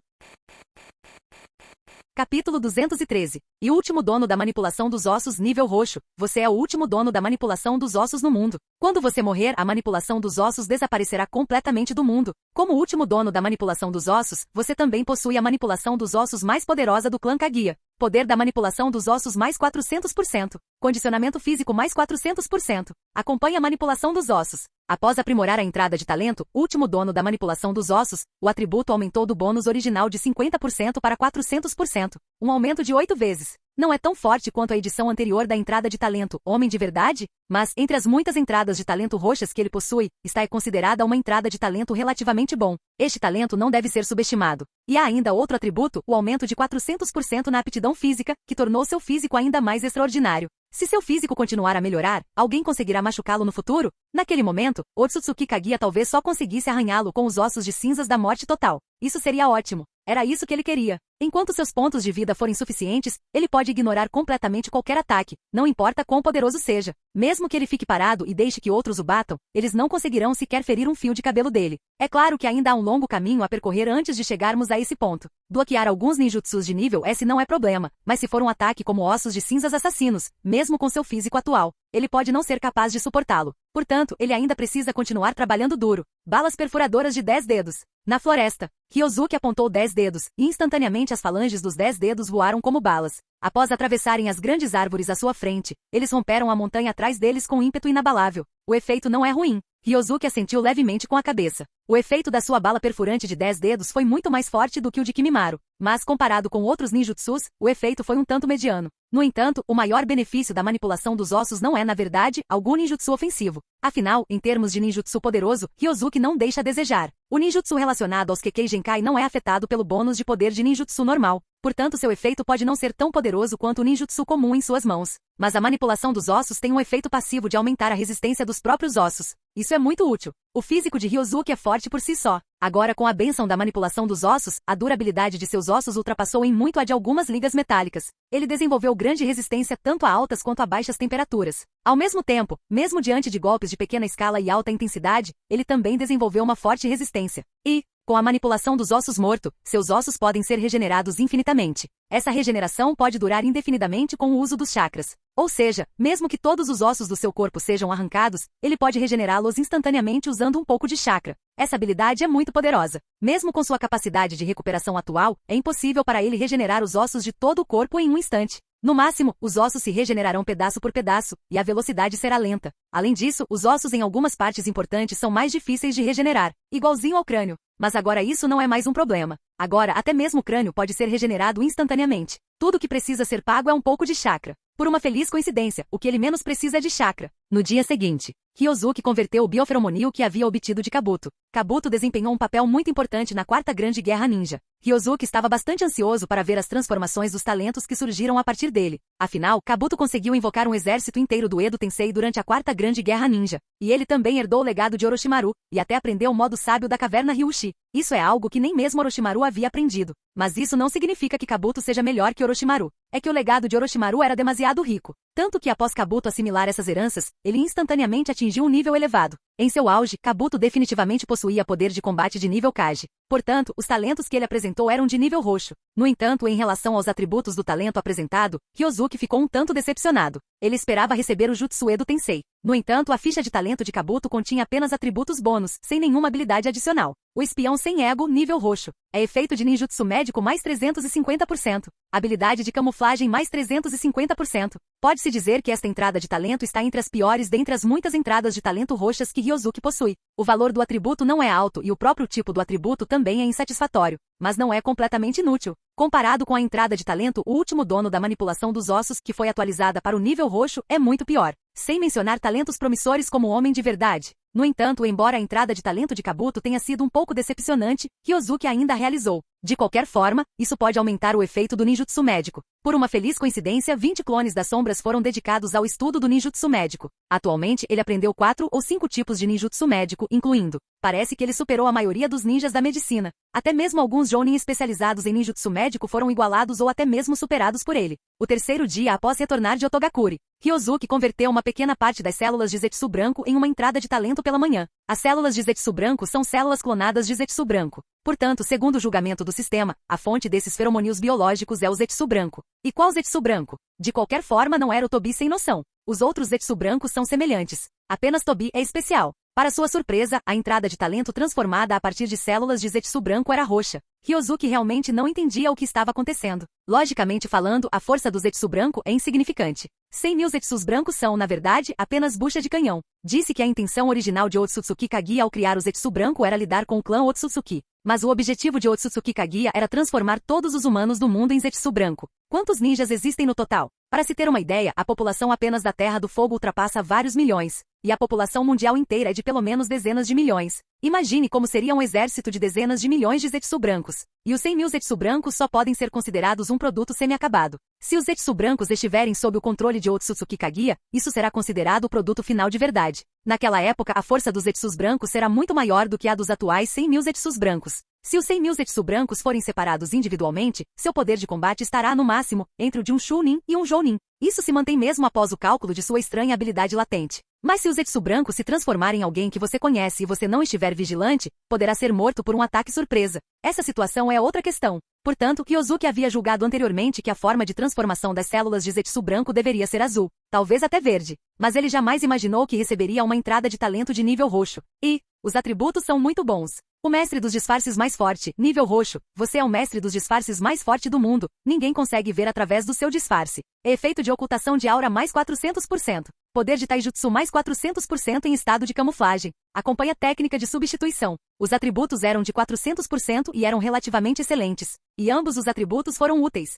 Capítulo 213. E último dono da manipulação dos ossos nível roxo. Você é o último dono da manipulação dos ossos no mundo. Quando você morrer, a manipulação dos ossos desaparecerá completamente do mundo. Como último dono da manipulação dos ossos, você também possui a manipulação dos ossos mais poderosa do clã Kaguya. Poder da manipulação dos ossos mais 400%. Condicionamento físico mais 400%. Acompanhe a manipulação dos ossos. Após aprimorar a entrada de talento, último dono da manipulação dos ossos, o atributo aumentou do bônus original de 50% para 400%. Um aumento de 8 vezes. Não é tão forte quanto a edição anterior da entrada de talento, homem de verdade? Mas, entre as muitas entradas de talento roxas que ele possui, esta é considerada uma entrada de talento relativamente bom. Este talento não deve ser subestimado. E há ainda outro atributo, o aumento de 400% na aptidão física, que tornou seu físico ainda mais extraordinário. Se seu físico continuar a melhorar, alguém conseguirá machucá-lo no futuro? Naquele momento, Otsutsuki Kaguya talvez só conseguisse arranhá-lo com os ossos de cinzas da morte total. Isso seria ótimo. Era isso que ele queria. Enquanto seus pontos de vida forem suficientes, ele pode ignorar completamente qualquer ataque, não importa quão poderoso seja. Mesmo que ele fique parado e deixe que outros o batam, eles não conseguirão sequer ferir um fio de cabelo dele. É claro que ainda há um longo caminho a percorrer antes de chegarmos a esse ponto. Bloquear alguns ninjutsus de nível S não é problema, mas se for um ataque como ossos de cinzas assassinos, mesmo com seu físico atual, ele pode não ser capaz de suportá-lo. Portanto, ele ainda precisa continuar trabalhando duro. Balas perfuradoras de 10 dedos. Na floresta, Ryozuki apontou 10 dedos, e instantaneamente as falanges dos 10 dedos voaram como balas. Após atravessarem as grandes árvores à sua frente, eles romperam a montanha atrás deles com ímpeto inabalável. O efeito não é ruim. Ryozuki assentiu levemente com a cabeça. O efeito da sua bala perfurante de 10 dedos foi muito mais forte do que o de Kimimaro, mas comparado com outros ninjutsus, o efeito foi um tanto mediano. No entanto, o maior benefício da manipulação dos ossos não é, na verdade, algum ninjutsu ofensivo. Afinal, em termos de ninjutsu poderoso, Ryozuki não deixa a desejar. O ninjutsu relacionado aos Kekkei Genkai não é afetado pelo bônus de poder de ninjutsu normal. Portanto, seu efeito pode não ser tão poderoso quanto o ninjutsu comum em suas mãos. Mas a manipulação dos ossos tem um efeito passivo de aumentar a resistência dos próprios ossos. Isso é muito útil. O físico de Ryozuki é forte por si só. Agora, com a bênção da manipulação dos ossos, a durabilidade de seus ossos ultrapassou em muito a de algumas ligas metálicas. Ele desenvolveu grande resistência tanto a altas quanto a baixas temperaturas. Ao mesmo tempo, mesmo diante de golpes de pequena escala e alta intensidade, ele também desenvolveu uma forte resistência. E, com a manipulação dos ossos morto, seus ossos podem ser regenerados infinitamente. Essa regeneração pode durar indefinidamente com o uso dos chakras. Ou seja, mesmo que todos os ossos do seu corpo sejam arrancados, ele pode regenerá-los instantaneamente usando um pouco de chakra. Essa habilidade é muito poderosa. Mesmo com sua capacidade de recuperação atual, é impossível para ele regenerar os ossos de todo o corpo em um instante. No máximo, os ossos se regenerarão pedaço por pedaço, e a velocidade será lenta. Além disso, os ossos em algumas partes importantes são mais difíceis de regenerar, igualzinho ao crânio. Mas agora isso não é mais um problema. Agora, até mesmo o crânio pode ser regenerado instantaneamente. Tudo que precisa ser pago é um pouco de chakra. Por uma feliz coincidência, o que ele menos precisa é de chakra. No dia seguinte, Ryozuki converteu o bioferomonil que havia obtido de Kabuto. Kabuto desempenhou um papel muito importante na Quarta Grande Guerra Ninja. Ryozuki estava bastante ansioso para ver as transformações dos talentos que surgiram a partir dele. Afinal, Kabuto conseguiu invocar um exército inteiro do Edo Tensei durante a Quarta Grande Guerra Ninja. E ele também herdou o legado de Orochimaru, e até aprendeu o modo sábio da caverna Ryushi. Isso é algo que nem mesmo Orochimaru havia aprendido. Mas isso não significa que Kabuto seja melhor que Orochimaru. É que o legado de Orochimaru era demasiado rico. Tanto que após Kabuto assimilar essas heranças, ele instantaneamente atingiu um nível elevado. Em seu auge, Kabuto definitivamente possuía poder de combate de nível Kage. Portanto, os talentos que ele apresentou eram de nível roxo. No entanto, em relação aos atributos do talento apresentado, Ryozuki ficou um tanto decepcionado. Ele esperava receber o Jutsu Edo Tensei. No entanto, a ficha de talento de Kabuto continha apenas atributos bônus, sem nenhuma habilidade adicional. O espião sem ego, nível roxo. É efeito de ninjutsu médico mais 350%. Habilidade de camuflagem mais 350%. Pode-se dizer que esta entrada de talento está entre as piores dentre as muitas entradas de talento roxas que Ryozuki possui. O valor do atributo não é alto e o próprio tipo do atributo também é insatisfatório, mas não é completamente inútil. Comparado com a entrada de talento, o último dono da manipulação dos ossos, que foi atualizada para o nível roxo, é muito pior. Sem mencionar talentos promissores como o Homem de Verdade. No entanto, embora a entrada de talento de Kabuto tenha sido um pouco decepcionante, Ryozuki ainda a realizou. De qualquer forma, isso pode aumentar o efeito do ninjutsu médico. Por uma feliz coincidência, 20 clones das sombras foram dedicados ao estudo do ninjutsu médico. Atualmente, ele aprendeu 4 ou 5 tipos de ninjutsu médico, incluindo. Parece que ele superou a maioria dos ninjas da medicina. Até mesmo alguns jounin especializados em ninjutsu médico foram igualados ou até mesmo superados por ele. O terceiro dia após retornar de Otogakuri, Ryozuki converteu uma pequena parte das células de Zetsu branco em uma entrada de talento pela manhã. As células de Zetsu branco são células clonadas de Zetsu branco. Portanto, segundo o julgamento do sistema, a fonte desses feromoníos biológicos é o Zetsu branco. E qual Zetsu branco? De qualquer forma, não era o Tobi sem noção. Os outros Zetsu brancos são semelhantes. Apenas Tobi é especial. Para sua surpresa, a entrada de talento transformada a partir de células de Zetsu branco era roxa. Ryozuki realmente não entendia o que estava acontecendo. Logicamente falando, a força do Zetsu branco é insignificante. 100.000 Zetsus brancos são, na verdade, apenas bucha de canhão. Disse que a intenção original de Otsutsuki Kaguya ao criar o Zetsu branco era lidar com o clã Otsutsuki. Mas o objetivo de Otsutsuki Kaguya era transformar todos os humanos do mundo em Zetsu branco. Quantos ninjas existem no total? Para se ter uma ideia, a população apenas da Terra do Fogo ultrapassa vários milhões. E a população mundial inteira é de pelo menos dezenas de milhões. Imagine como seria um exército de dezenas de milhões de Zetsu brancos. E os 100.000 Zetsu brancos só podem ser considerados um produto semi-acabado. Se os Zetsu brancos estiverem sob o controle de Otsutsuki Kaguya, isso será considerado o produto final de verdade. Naquela época, a força dos Zetsus brancos será muito maior do que a dos atuais 100.000 Zetsus brancos. Se os 100.000 Zetsu brancos forem separados individualmente, seu poder de combate estará no máximo entre o de um Chunin e um Jounin. Isso se mantém mesmo após o cálculo de sua estranha habilidade latente. Mas se o Zetsu branco se transformar em alguém que você conhece e você não estiver vigilante, poderá ser morto por um ataque surpresa. Essa situação é outra questão. Portanto, Ryozuki havia julgado anteriormente que a forma de transformação das células de Zetsu branco deveria ser azul, talvez até verde. Mas ele jamais imaginou que receberia uma entrada de talento de nível roxo. E os atributos são muito bons. O mestre dos disfarces mais forte, nível roxo. Você é o mestre dos disfarces mais forte do mundo. Ninguém consegue ver através do seu disfarce. Efeito de ocultação de aura mais 400%. Poder de taijutsu mais 400% em estado de camuflagem. Acompanha técnica de substituição. Os atributos eram de 400% e eram relativamente excelentes. E ambos os atributos foram úteis.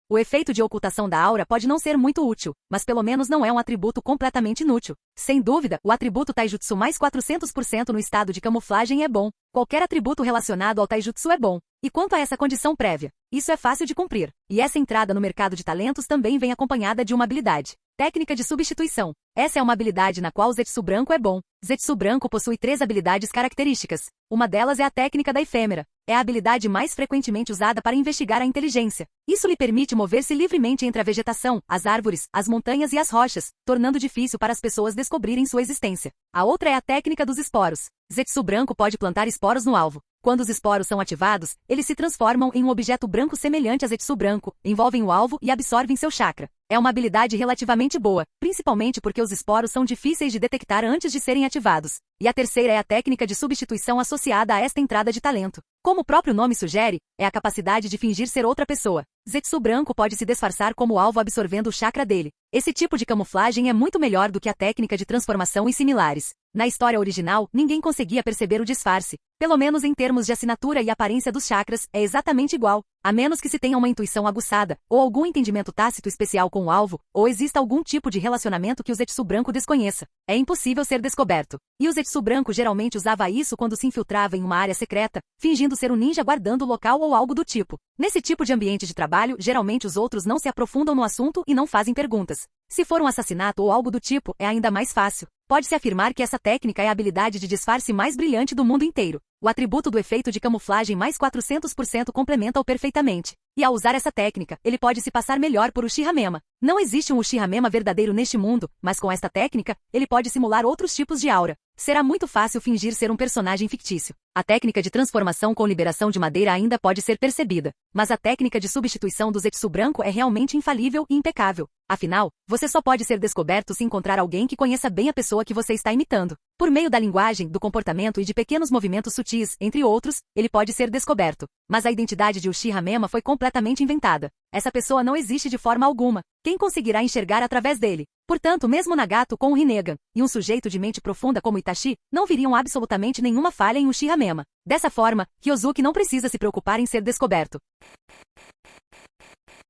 O efeito de ocultação da aura pode não ser muito útil, mas pelo menos não é um atributo completamente inútil. Sem dúvida, o atributo taijutsu mais 400% no estado de camuflagem é bom. Qualquer atributo relacionado ao taijutsu é bom. E quanto a essa condição prévia? Isso é fácil de cumprir. E essa entrada no mercado de talentos também vem acompanhada de uma habilidade. Técnica de substituição. Essa é uma habilidade na qual o Zetsu branco é bom. Zetsu branco possui 3 habilidades características. Uma delas é a técnica da efêmera. É a habilidade mais frequentemente usada para investigar a inteligência. Isso lhe permite mover-se livremente entre a vegetação, as árvores, as montanhas e as rochas, tornando difícil para as pessoas descobrirem sua existência. A outra é a técnica dos esporos. Zetsu branco pode plantar esporos no alvo. Quando os esporos são ativados, eles se transformam em um objeto branco semelhante a Zetsu branco, envolvem o alvo e absorvem seu chakra. É uma habilidade relativamente boa, principalmente porque os esporos são difíceis de detectar antes de serem ativados. E a terceira é a técnica de substituição associada a esta entrada de talento. Como o próprio nome sugere, é a capacidade de fingir ser outra pessoa. Zetsu branco pode se disfarçar como alvo absorvendo o chakra dele. Esse tipo de camuflagem é muito melhor do que a técnica de transformação e similares. Na história original, ninguém conseguia perceber o disfarce. Pelo menos em termos de assinatura e aparência dos chakras, é exatamente igual. A menos que se tenha uma intuição aguçada, ou algum entendimento tácito especial com o alvo, ou exista algum tipo de relacionamento que o Zetsu branco desconheça. É impossível ser descoberto. E o Zetsu branco geralmente usava isso quando se infiltrava em uma área secreta, fingindo ser um ninja guardando o local ou algo do tipo. Nesse tipo de ambiente de trabalho, geralmente os outros não se aprofundam no assunto e não fazem perguntas. Se for um assassinato ou algo do tipo, é ainda mais fácil. Pode-se afirmar que essa técnica é a habilidade de disfarce mais brilhante do mundo inteiro. O atributo do efeito de camuflagem mais 400% complementa-o perfeitamente. E ao usar essa técnica, ele pode se passar melhor por Uchiha-mema. Não existe um Uchiha-mema verdadeiro neste mundo, mas com esta técnica, ele pode simular outros tipos de aura. Será muito fácil fingir ser um personagem fictício. A técnica de transformação com liberação de madeira ainda pode ser percebida, mas a técnica de substituição do Zetsu branco é realmente infalível e impecável. Afinal, você só pode ser descoberto se encontrar alguém que conheça bem a pessoa que você está imitando. Por meio da linguagem, do comportamento e de pequenos movimentos sutis, entre outros, ele pode ser descoberto. Mas a identidade de Uchiha-mema foi completamente inventada. Essa pessoa não existe de forma alguma. Quem conseguirá enxergar através dele? Portanto, mesmo Nagato com o Rinnegan, e um sujeito de mente profunda como Itachi, não viriam absolutamente nenhuma falha em Uchiha-mema. Dessa forma, Ryozuki não precisa se preocupar em ser descoberto.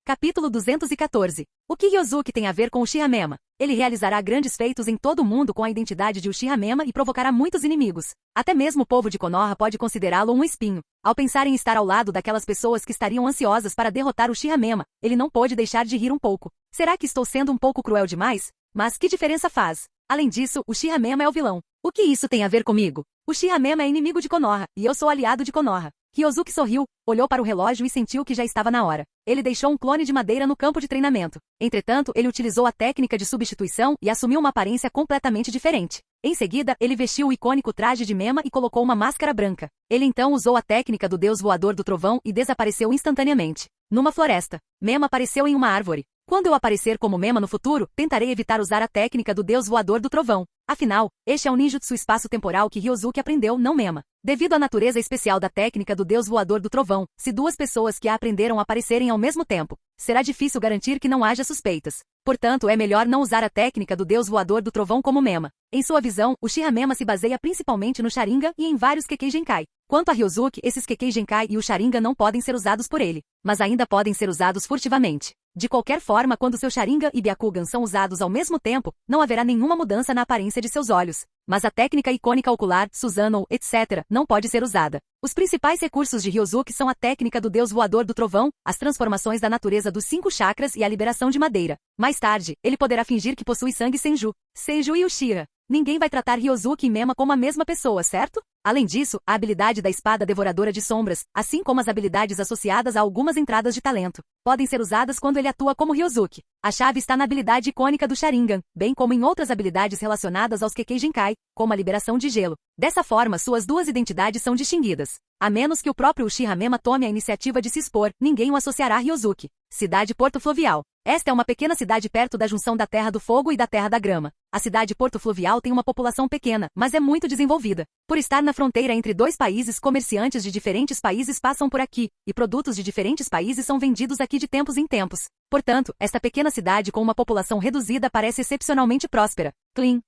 Capítulo 214. O que Ryozuki tem a ver com Uchiha-mema? Ele realizará grandes feitos em todo o mundo com a identidade de Uchiha-mema e provocará muitos inimigos. Até mesmo o povo de Konoha pode considerá-lo um espinho. Ao pensar em estar ao lado daquelas pessoas que estariam ansiosas para derrotar Uchiha-mema, ele não pôde deixar de rir um pouco. Será que estou sendo um pouco cruel demais? Mas que diferença faz? Além disso, Uchiha-mema é o vilão. O que isso tem a ver comigo? Uchiha-mema é inimigo de Konoha, e eu sou aliado de Konoha. Ryozuki sorriu, olhou para o relógio e sentiu que já estava na hora. Ele deixou um clone de madeira no campo de treinamento. Entretanto, ele utilizou a técnica de substituição e assumiu uma aparência completamente diferente. Em seguida, ele vestiu o icônico traje de Mema e colocou uma máscara branca. Ele então usou a técnica do deus voador do trovão e desapareceu instantaneamente. Numa floresta, Mema apareceu em uma árvore. Quando eu aparecer como Mema no futuro, tentarei evitar usar a técnica do deus voador do trovão. Afinal, este é um ninjutsu espaço-temporal que Ryozuki aprendeu, não Mema. Devido à natureza especial da técnica do deus voador do trovão, se duas pessoas que a aprenderam aparecerem ao mesmo tempo, será difícil garantir que não haja suspeitas. Portanto, é melhor não usar a técnica do deus voador do trovão como Mema. Em sua visão, o Uchiha-mema se baseia principalmente no Sharingan e em vários Kekkei Genkai. Quanto a Ryozuki, esses Kekkei Genkai e o Sharingan não podem ser usados por ele, mas ainda podem ser usados furtivamente. De qualquer forma, quando seu Sharingan e Byakugan são usados ao mesmo tempo, não haverá nenhuma mudança na aparência de seus olhos. Mas a técnica icônica ocular, Susanoo, etc., não pode ser usada. Os principais recursos de Ryozuki são a técnica do deus voador do trovão, as transformações da natureza dos 5 chakras e a liberação de madeira. Mais tarde, ele poderá fingir que possui sangue Senju e Uchiha. Ninguém vai tratar Ryozuki e Mema como a mesma pessoa, certo? Além disso, a habilidade da espada devoradora de sombras, assim como as habilidades associadas a algumas entradas de talento, podem ser usadas quando ele atua como Ryozuki. A chave está na habilidade icônica do Sharingan, bem como em outras habilidades relacionadas aos Kekkei Genkai, como a liberação de gelo. Dessa forma, suas duas identidades são distinguidas. A menos que o próprio Uchiha-mema tome a iniciativa de se expor, ninguém o associará a Ryozuki. Cidade Porto Fluvial. Esta é uma pequena cidade perto da junção da Terra do Fogo e da Terra da Grama. A cidade Porto Fluvial tem uma população pequena, mas é muito desenvolvida. Por estar na fronteira entre dois países, comerciantes de diferentes países passam por aqui, e produtos de diferentes países são vendidos aqui de tempos em tempos. Portanto, esta pequena cidade com uma população reduzida parece excepcionalmente próspera. Clean.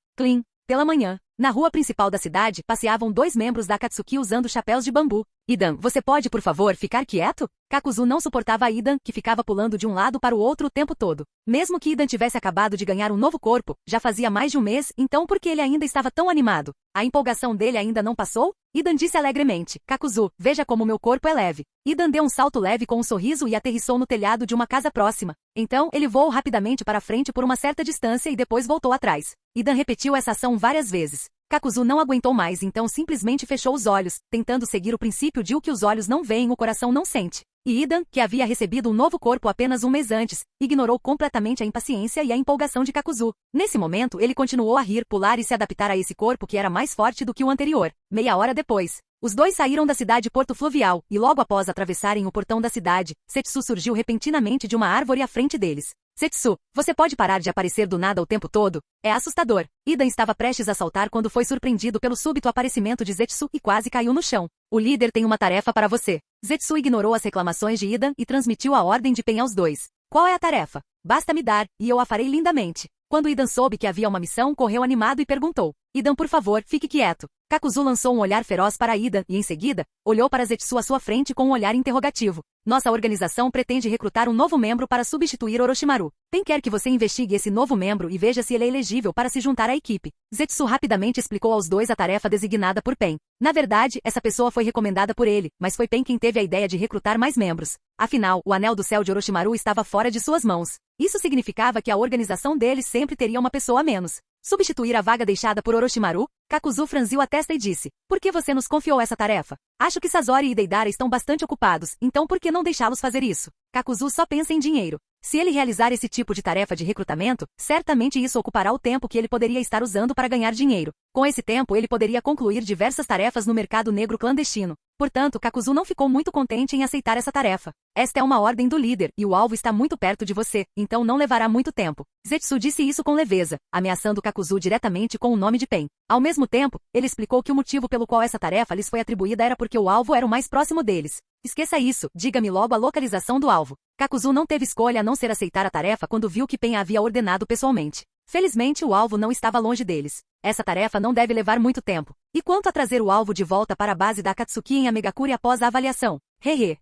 Pela manhã, na rua principal da cidade, passeavam 2 membros da Akatsuki usando chapéus de bambu. Idan, você pode, por favor, ficar quieto? Kakuzu não suportava Idan, que ficava pulando de um lado para o outro o tempo todo. Mesmo que Idan tivesse acabado de ganhar um novo corpo, já fazia mais de um mês, então por que ele ainda estava tão animado? A empolgação dele ainda não passou? Idan disse alegremente, Kakuzu, veja como meu corpo é leve. Idan deu um salto leve com um sorriso e aterrissou no telhado de uma casa próxima. Então, ele voou rapidamente para frente por uma certa distância e depois voltou atrás. Idan repetiu essa ação várias vezes. Kakuzu não aguentou mais, então simplesmente fechou os olhos, tentando seguir o princípio de o que os olhos não veem, o coração não sente. E Idan, que havia recebido um novo corpo apenas um mês antes, ignorou completamente a impaciência e a empolgação de Kakuzu. Nesse momento, ele continuou a rir, pular e se adaptar a esse corpo que era mais forte do que o anterior. Meia hora depois, os dois saíram da cidade Porto Fluvial, e logo após atravessarem o portão da cidade, Setsu surgiu repentinamente de uma árvore à frente deles. Setsu, você pode parar de aparecer do nada o tempo todo? É assustador. Idan estava prestes a saltar quando foi surpreendido pelo súbito aparecimento de Zetsu e quase caiu no chão. O líder tem uma tarefa para você. Zetsu ignorou as reclamações de Idan e transmitiu a ordem de Pen aos dois. Qual é a tarefa? Basta me dar, e eu a farei lindamente. Quando Idan soube que havia uma missão, correu animado e perguntou. Idan, por favor, fique quieto. Kakuzu lançou um olhar feroz para Idan e, em seguida, olhou para Zetsu à sua frente com um olhar interrogativo. Nossa organização pretende recrutar um novo membro para substituir Orochimaru. Pen quer que você investigue esse novo membro e veja se ele é elegível para se juntar à equipe. Zetsu rapidamente explicou aos dois a tarefa designada por Pen. Na verdade, essa pessoa foi recomendada por ele, mas foi Pen quem teve a ideia de recrutar mais membros. Afinal, o Anel do Céu de Orochimaru estava fora de suas mãos. Isso significava que a organização dele sempre teria uma pessoa a menos. Substituir a vaga deixada por Orochimaru? Kakuzu franziu a testa e disse: por que você nos confiou essa tarefa? Acho que Sasori e Deidara estão bastante ocupados, então por que não deixá-los fazer isso? Kakuzu só pensa em dinheiro. Se ele realizar esse tipo de tarefa de recrutamento, certamente isso ocupará o tempo que ele poderia estar usando para ganhar dinheiro. Com esse tempo ele poderia concluir diversas tarefas no mercado negro clandestino. Portanto, Kakuzu não ficou muito contente em aceitar essa tarefa. Esta é uma ordem do líder, e o alvo está muito perto de você, então não levará muito tempo. Zetsu disse isso com leveza, ameaçando Kakuzu diretamente com o nome de Pen. Ao mesmo tempo, ele explicou que o motivo pelo qual essa tarefa lhes foi atribuída era porque o alvo era o mais próximo deles. Esqueça isso, diga-me logo a localização do alvo. Kakuzu não teve escolha a não ser aceitar a tarefa quando viu que Pen a havia ordenado pessoalmente. Felizmente o alvo não estava longe deles. Essa tarefa não deve levar muito tempo. E quanto a trazer o alvo de volta para a base da Akatsuki em Amegakure após a avaliação? Hehe.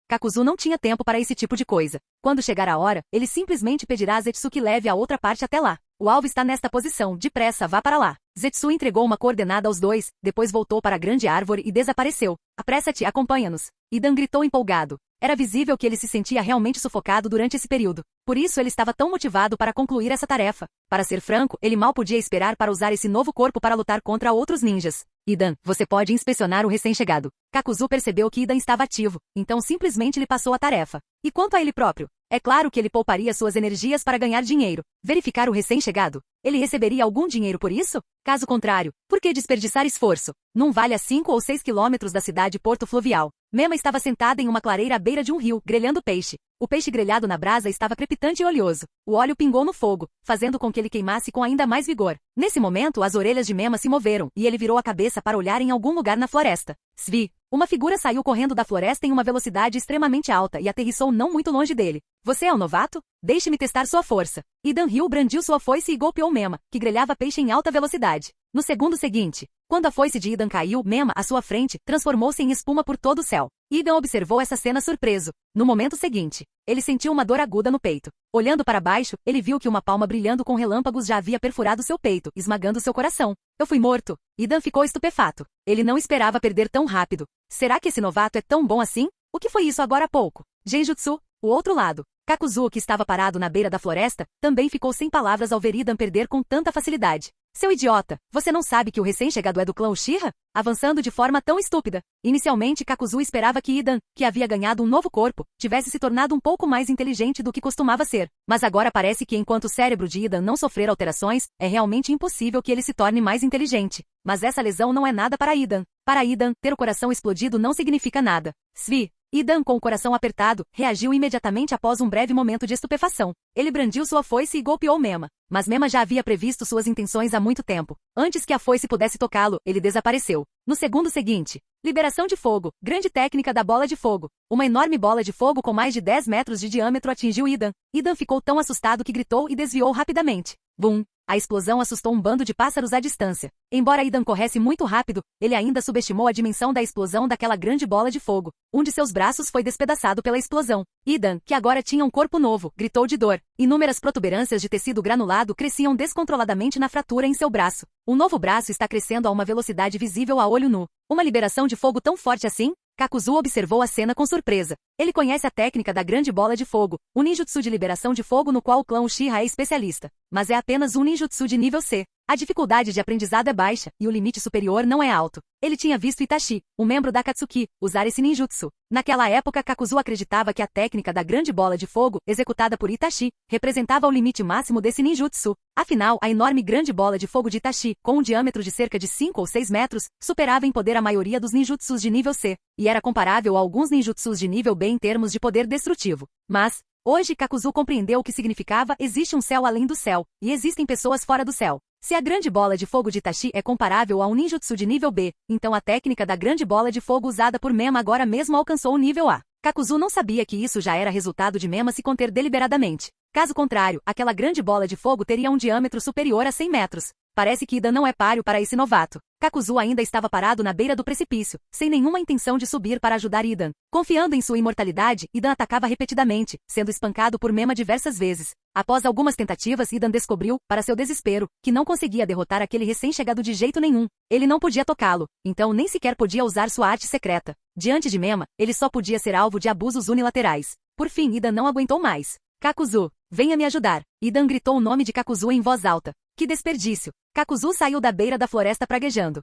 Kakuzu não tinha tempo para esse tipo de coisa. Quando chegar a hora, ele simplesmente pedirá a Zetsu que leve a outra parte até lá. O alvo está nesta posição, depressa, vá para lá. Zetsu entregou uma coordenada aos dois, depois voltou para a grande árvore e desapareceu. Apressa-te, acompanha-nos. Idan gritou empolgado. Era visível que ele se sentia realmente sufocado durante esse período. Por isso ele estava tão motivado para concluir essa tarefa. Para ser franco, ele mal podia esperar para usar esse novo corpo para lutar contra outros ninjas. Idan, você pode inspecionar o recém-chegado. Kakuzu percebeu que Idan estava ativo, então simplesmente lhe passou a tarefa. E quanto a ele próprio? É claro que ele pouparia suas energias para ganhar dinheiro. Verificar o recém-chegado? Ele receberia algum dinheiro por isso? Caso contrário, por que desperdiçar esforço? Num vale a 5 ou 6 quilômetros da cidade Porto Fluvial, Mema estava sentada em uma clareira à beira de um rio, grelhando peixe. O peixe grelhado na brasa estava crepitante e oleoso. O óleo pingou no fogo, fazendo com que ele queimasse com ainda mais vigor. Nesse momento, as orelhas de Mema se moveram, e ele virou a cabeça para olhar em algum lugar na floresta. Svi! Uma figura saiu correndo da floresta em uma velocidade extremamente alta e aterrissou não muito longe dele. Você é um novato? Deixe-me testar sua força. Idan Ryu brandiu sua foice e golpeou Mema, que grelhava peixe em alta velocidade. No segundo seguinte, quando a foice de Idan caiu, Mema, à sua frente, transformou-se em espuma por todo o céu. Idan observou essa cena surpreso. No momento seguinte, ele sentiu uma dor aguda no peito. Olhando para baixo, ele viu que uma palma brilhando com relâmpagos já havia perfurado seu peito, esmagando seu coração. Eu fui morto. Idan ficou estupefato. Ele não esperava perder tão rápido. Será que esse novato é tão bom assim? O que foi isso agora há pouco? Genjutsu, o outro lado. Kakuzu, que estava parado na beira da floresta, também ficou sem palavras ao ver Idan perder com tanta facilidade. Seu idiota, você não sabe que o recém-chegado é do clã Uchiha? Avançando de forma tão estúpida. Inicialmente, Kakuzu esperava que Idan, que havia ganhado um novo corpo, tivesse se tornado um pouco mais inteligente do que costumava ser. Mas agora parece que enquanto o cérebro de Idan não sofrer alterações, é realmente impossível que ele se torne mais inteligente. Mas essa lesão não é nada para Idan. Para Idan, ter o coração explodido não significa nada. Svi! Idan, com o coração apertado, reagiu imediatamente após um breve momento de estupefação. Ele brandiu sua foice e golpeou Mema. Mas Mema já havia previsto suas intenções há muito tempo. Antes que a foice pudesse tocá-lo, ele desapareceu. No segundo seguinte, liberação de fogo, grande técnica da bola de fogo. Uma enorme bola de fogo com mais de 10 metros de diâmetro atingiu Idan. Idan ficou tão assustado que gritou e desviou rapidamente. Bum! A explosão assustou um bando de pássaros à distância. Embora Idan corresse muito rápido, ele ainda subestimou a dimensão da explosão daquela grande bola de fogo. Um de seus braços foi despedaçado pela explosão. Idan, que agora tinha um corpo novo, gritou de dor. Inúmeras protuberâncias de tecido granulado cresciam descontroladamente na fratura em seu braço. O novo braço está crescendo a uma velocidade visível a olho nu. Uma liberação de fogo tão forte assim? Kakuzu observou a cena com surpresa. Ele conhece a técnica da grande bola de fogo, o ninjutsu de liberação de fogo no qual o clã Uchiha é especialista. Mas é apenas um ninjutsu de nível C. A dificuldade de aprendizado é baixa, e o limite superior não é alto. Ele tinha visto Itachi, um membro da Akatsuki, usar esse ninjutsu. Naquela época, Kakuzu acreditava que a técnica da grande bola de fogo, executada por Itachi, representava o limite máximo desse ninjutsu. Afinal, a enorme grande bola de fogo de Itachi, com um diâmetro de cerca de 5 ou 6 metros, superava em poder a maioria dos ninjutsus de nível C, e era comparável a alguns ninjutsus de nível B em termos de poder destrutivo. Mas, hoje Kakuzu compreendeu o que significava existe um céu além do céu, e existem pessoas fora do céu. Se a grande bola de fogo de Itachi é comparável a um ninjutsu de nível B, então a técnica da grande bola de fogo usada por Mema agora mesmo alcançou o nível A. Kakuzu não sabia que isso já era resultado de Mema se conter deliberadamente. Caso contrário, aquela grande bola de fogo teria um diâmetro superior a 100 metros. Parece que Idan não é páreo para esse novato. Kakuzu ainda estava parado na beira do precipício, sem nenhuma intenção de subir para ajudar Idan. Confiando em sua imortalidade, Idan atacava repetidamente, sendo espancado por Mema diversas vezes. Após algumas tentativas, Idan descobriu, para seu desespero, que não conseguia derrotar aquele recém-chegado de jeito nenhum. Ele não podia tocá-lo, então nem sequer podia usar sua arte secreta. Diante de Mema, ele só podia ser alvo de abusos unilaterais. Por fim, Idan não aguentou mais. Kakuzu, venha me ajudar. Idan gritou o nome de Kakuzu em voz alta. Que desperdício. Kakuzu saiu da beira da floresta praguejando.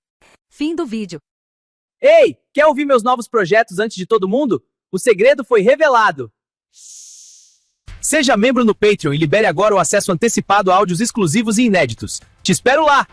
Fim do vídeo. Ei, quer ouvir meus novos projetos antes de todo mundo? O segredo foi revelado. Seja membro no Patreon e libere agora o acesso antecipado a áudios exclusivos e inéditos. Te espero lá!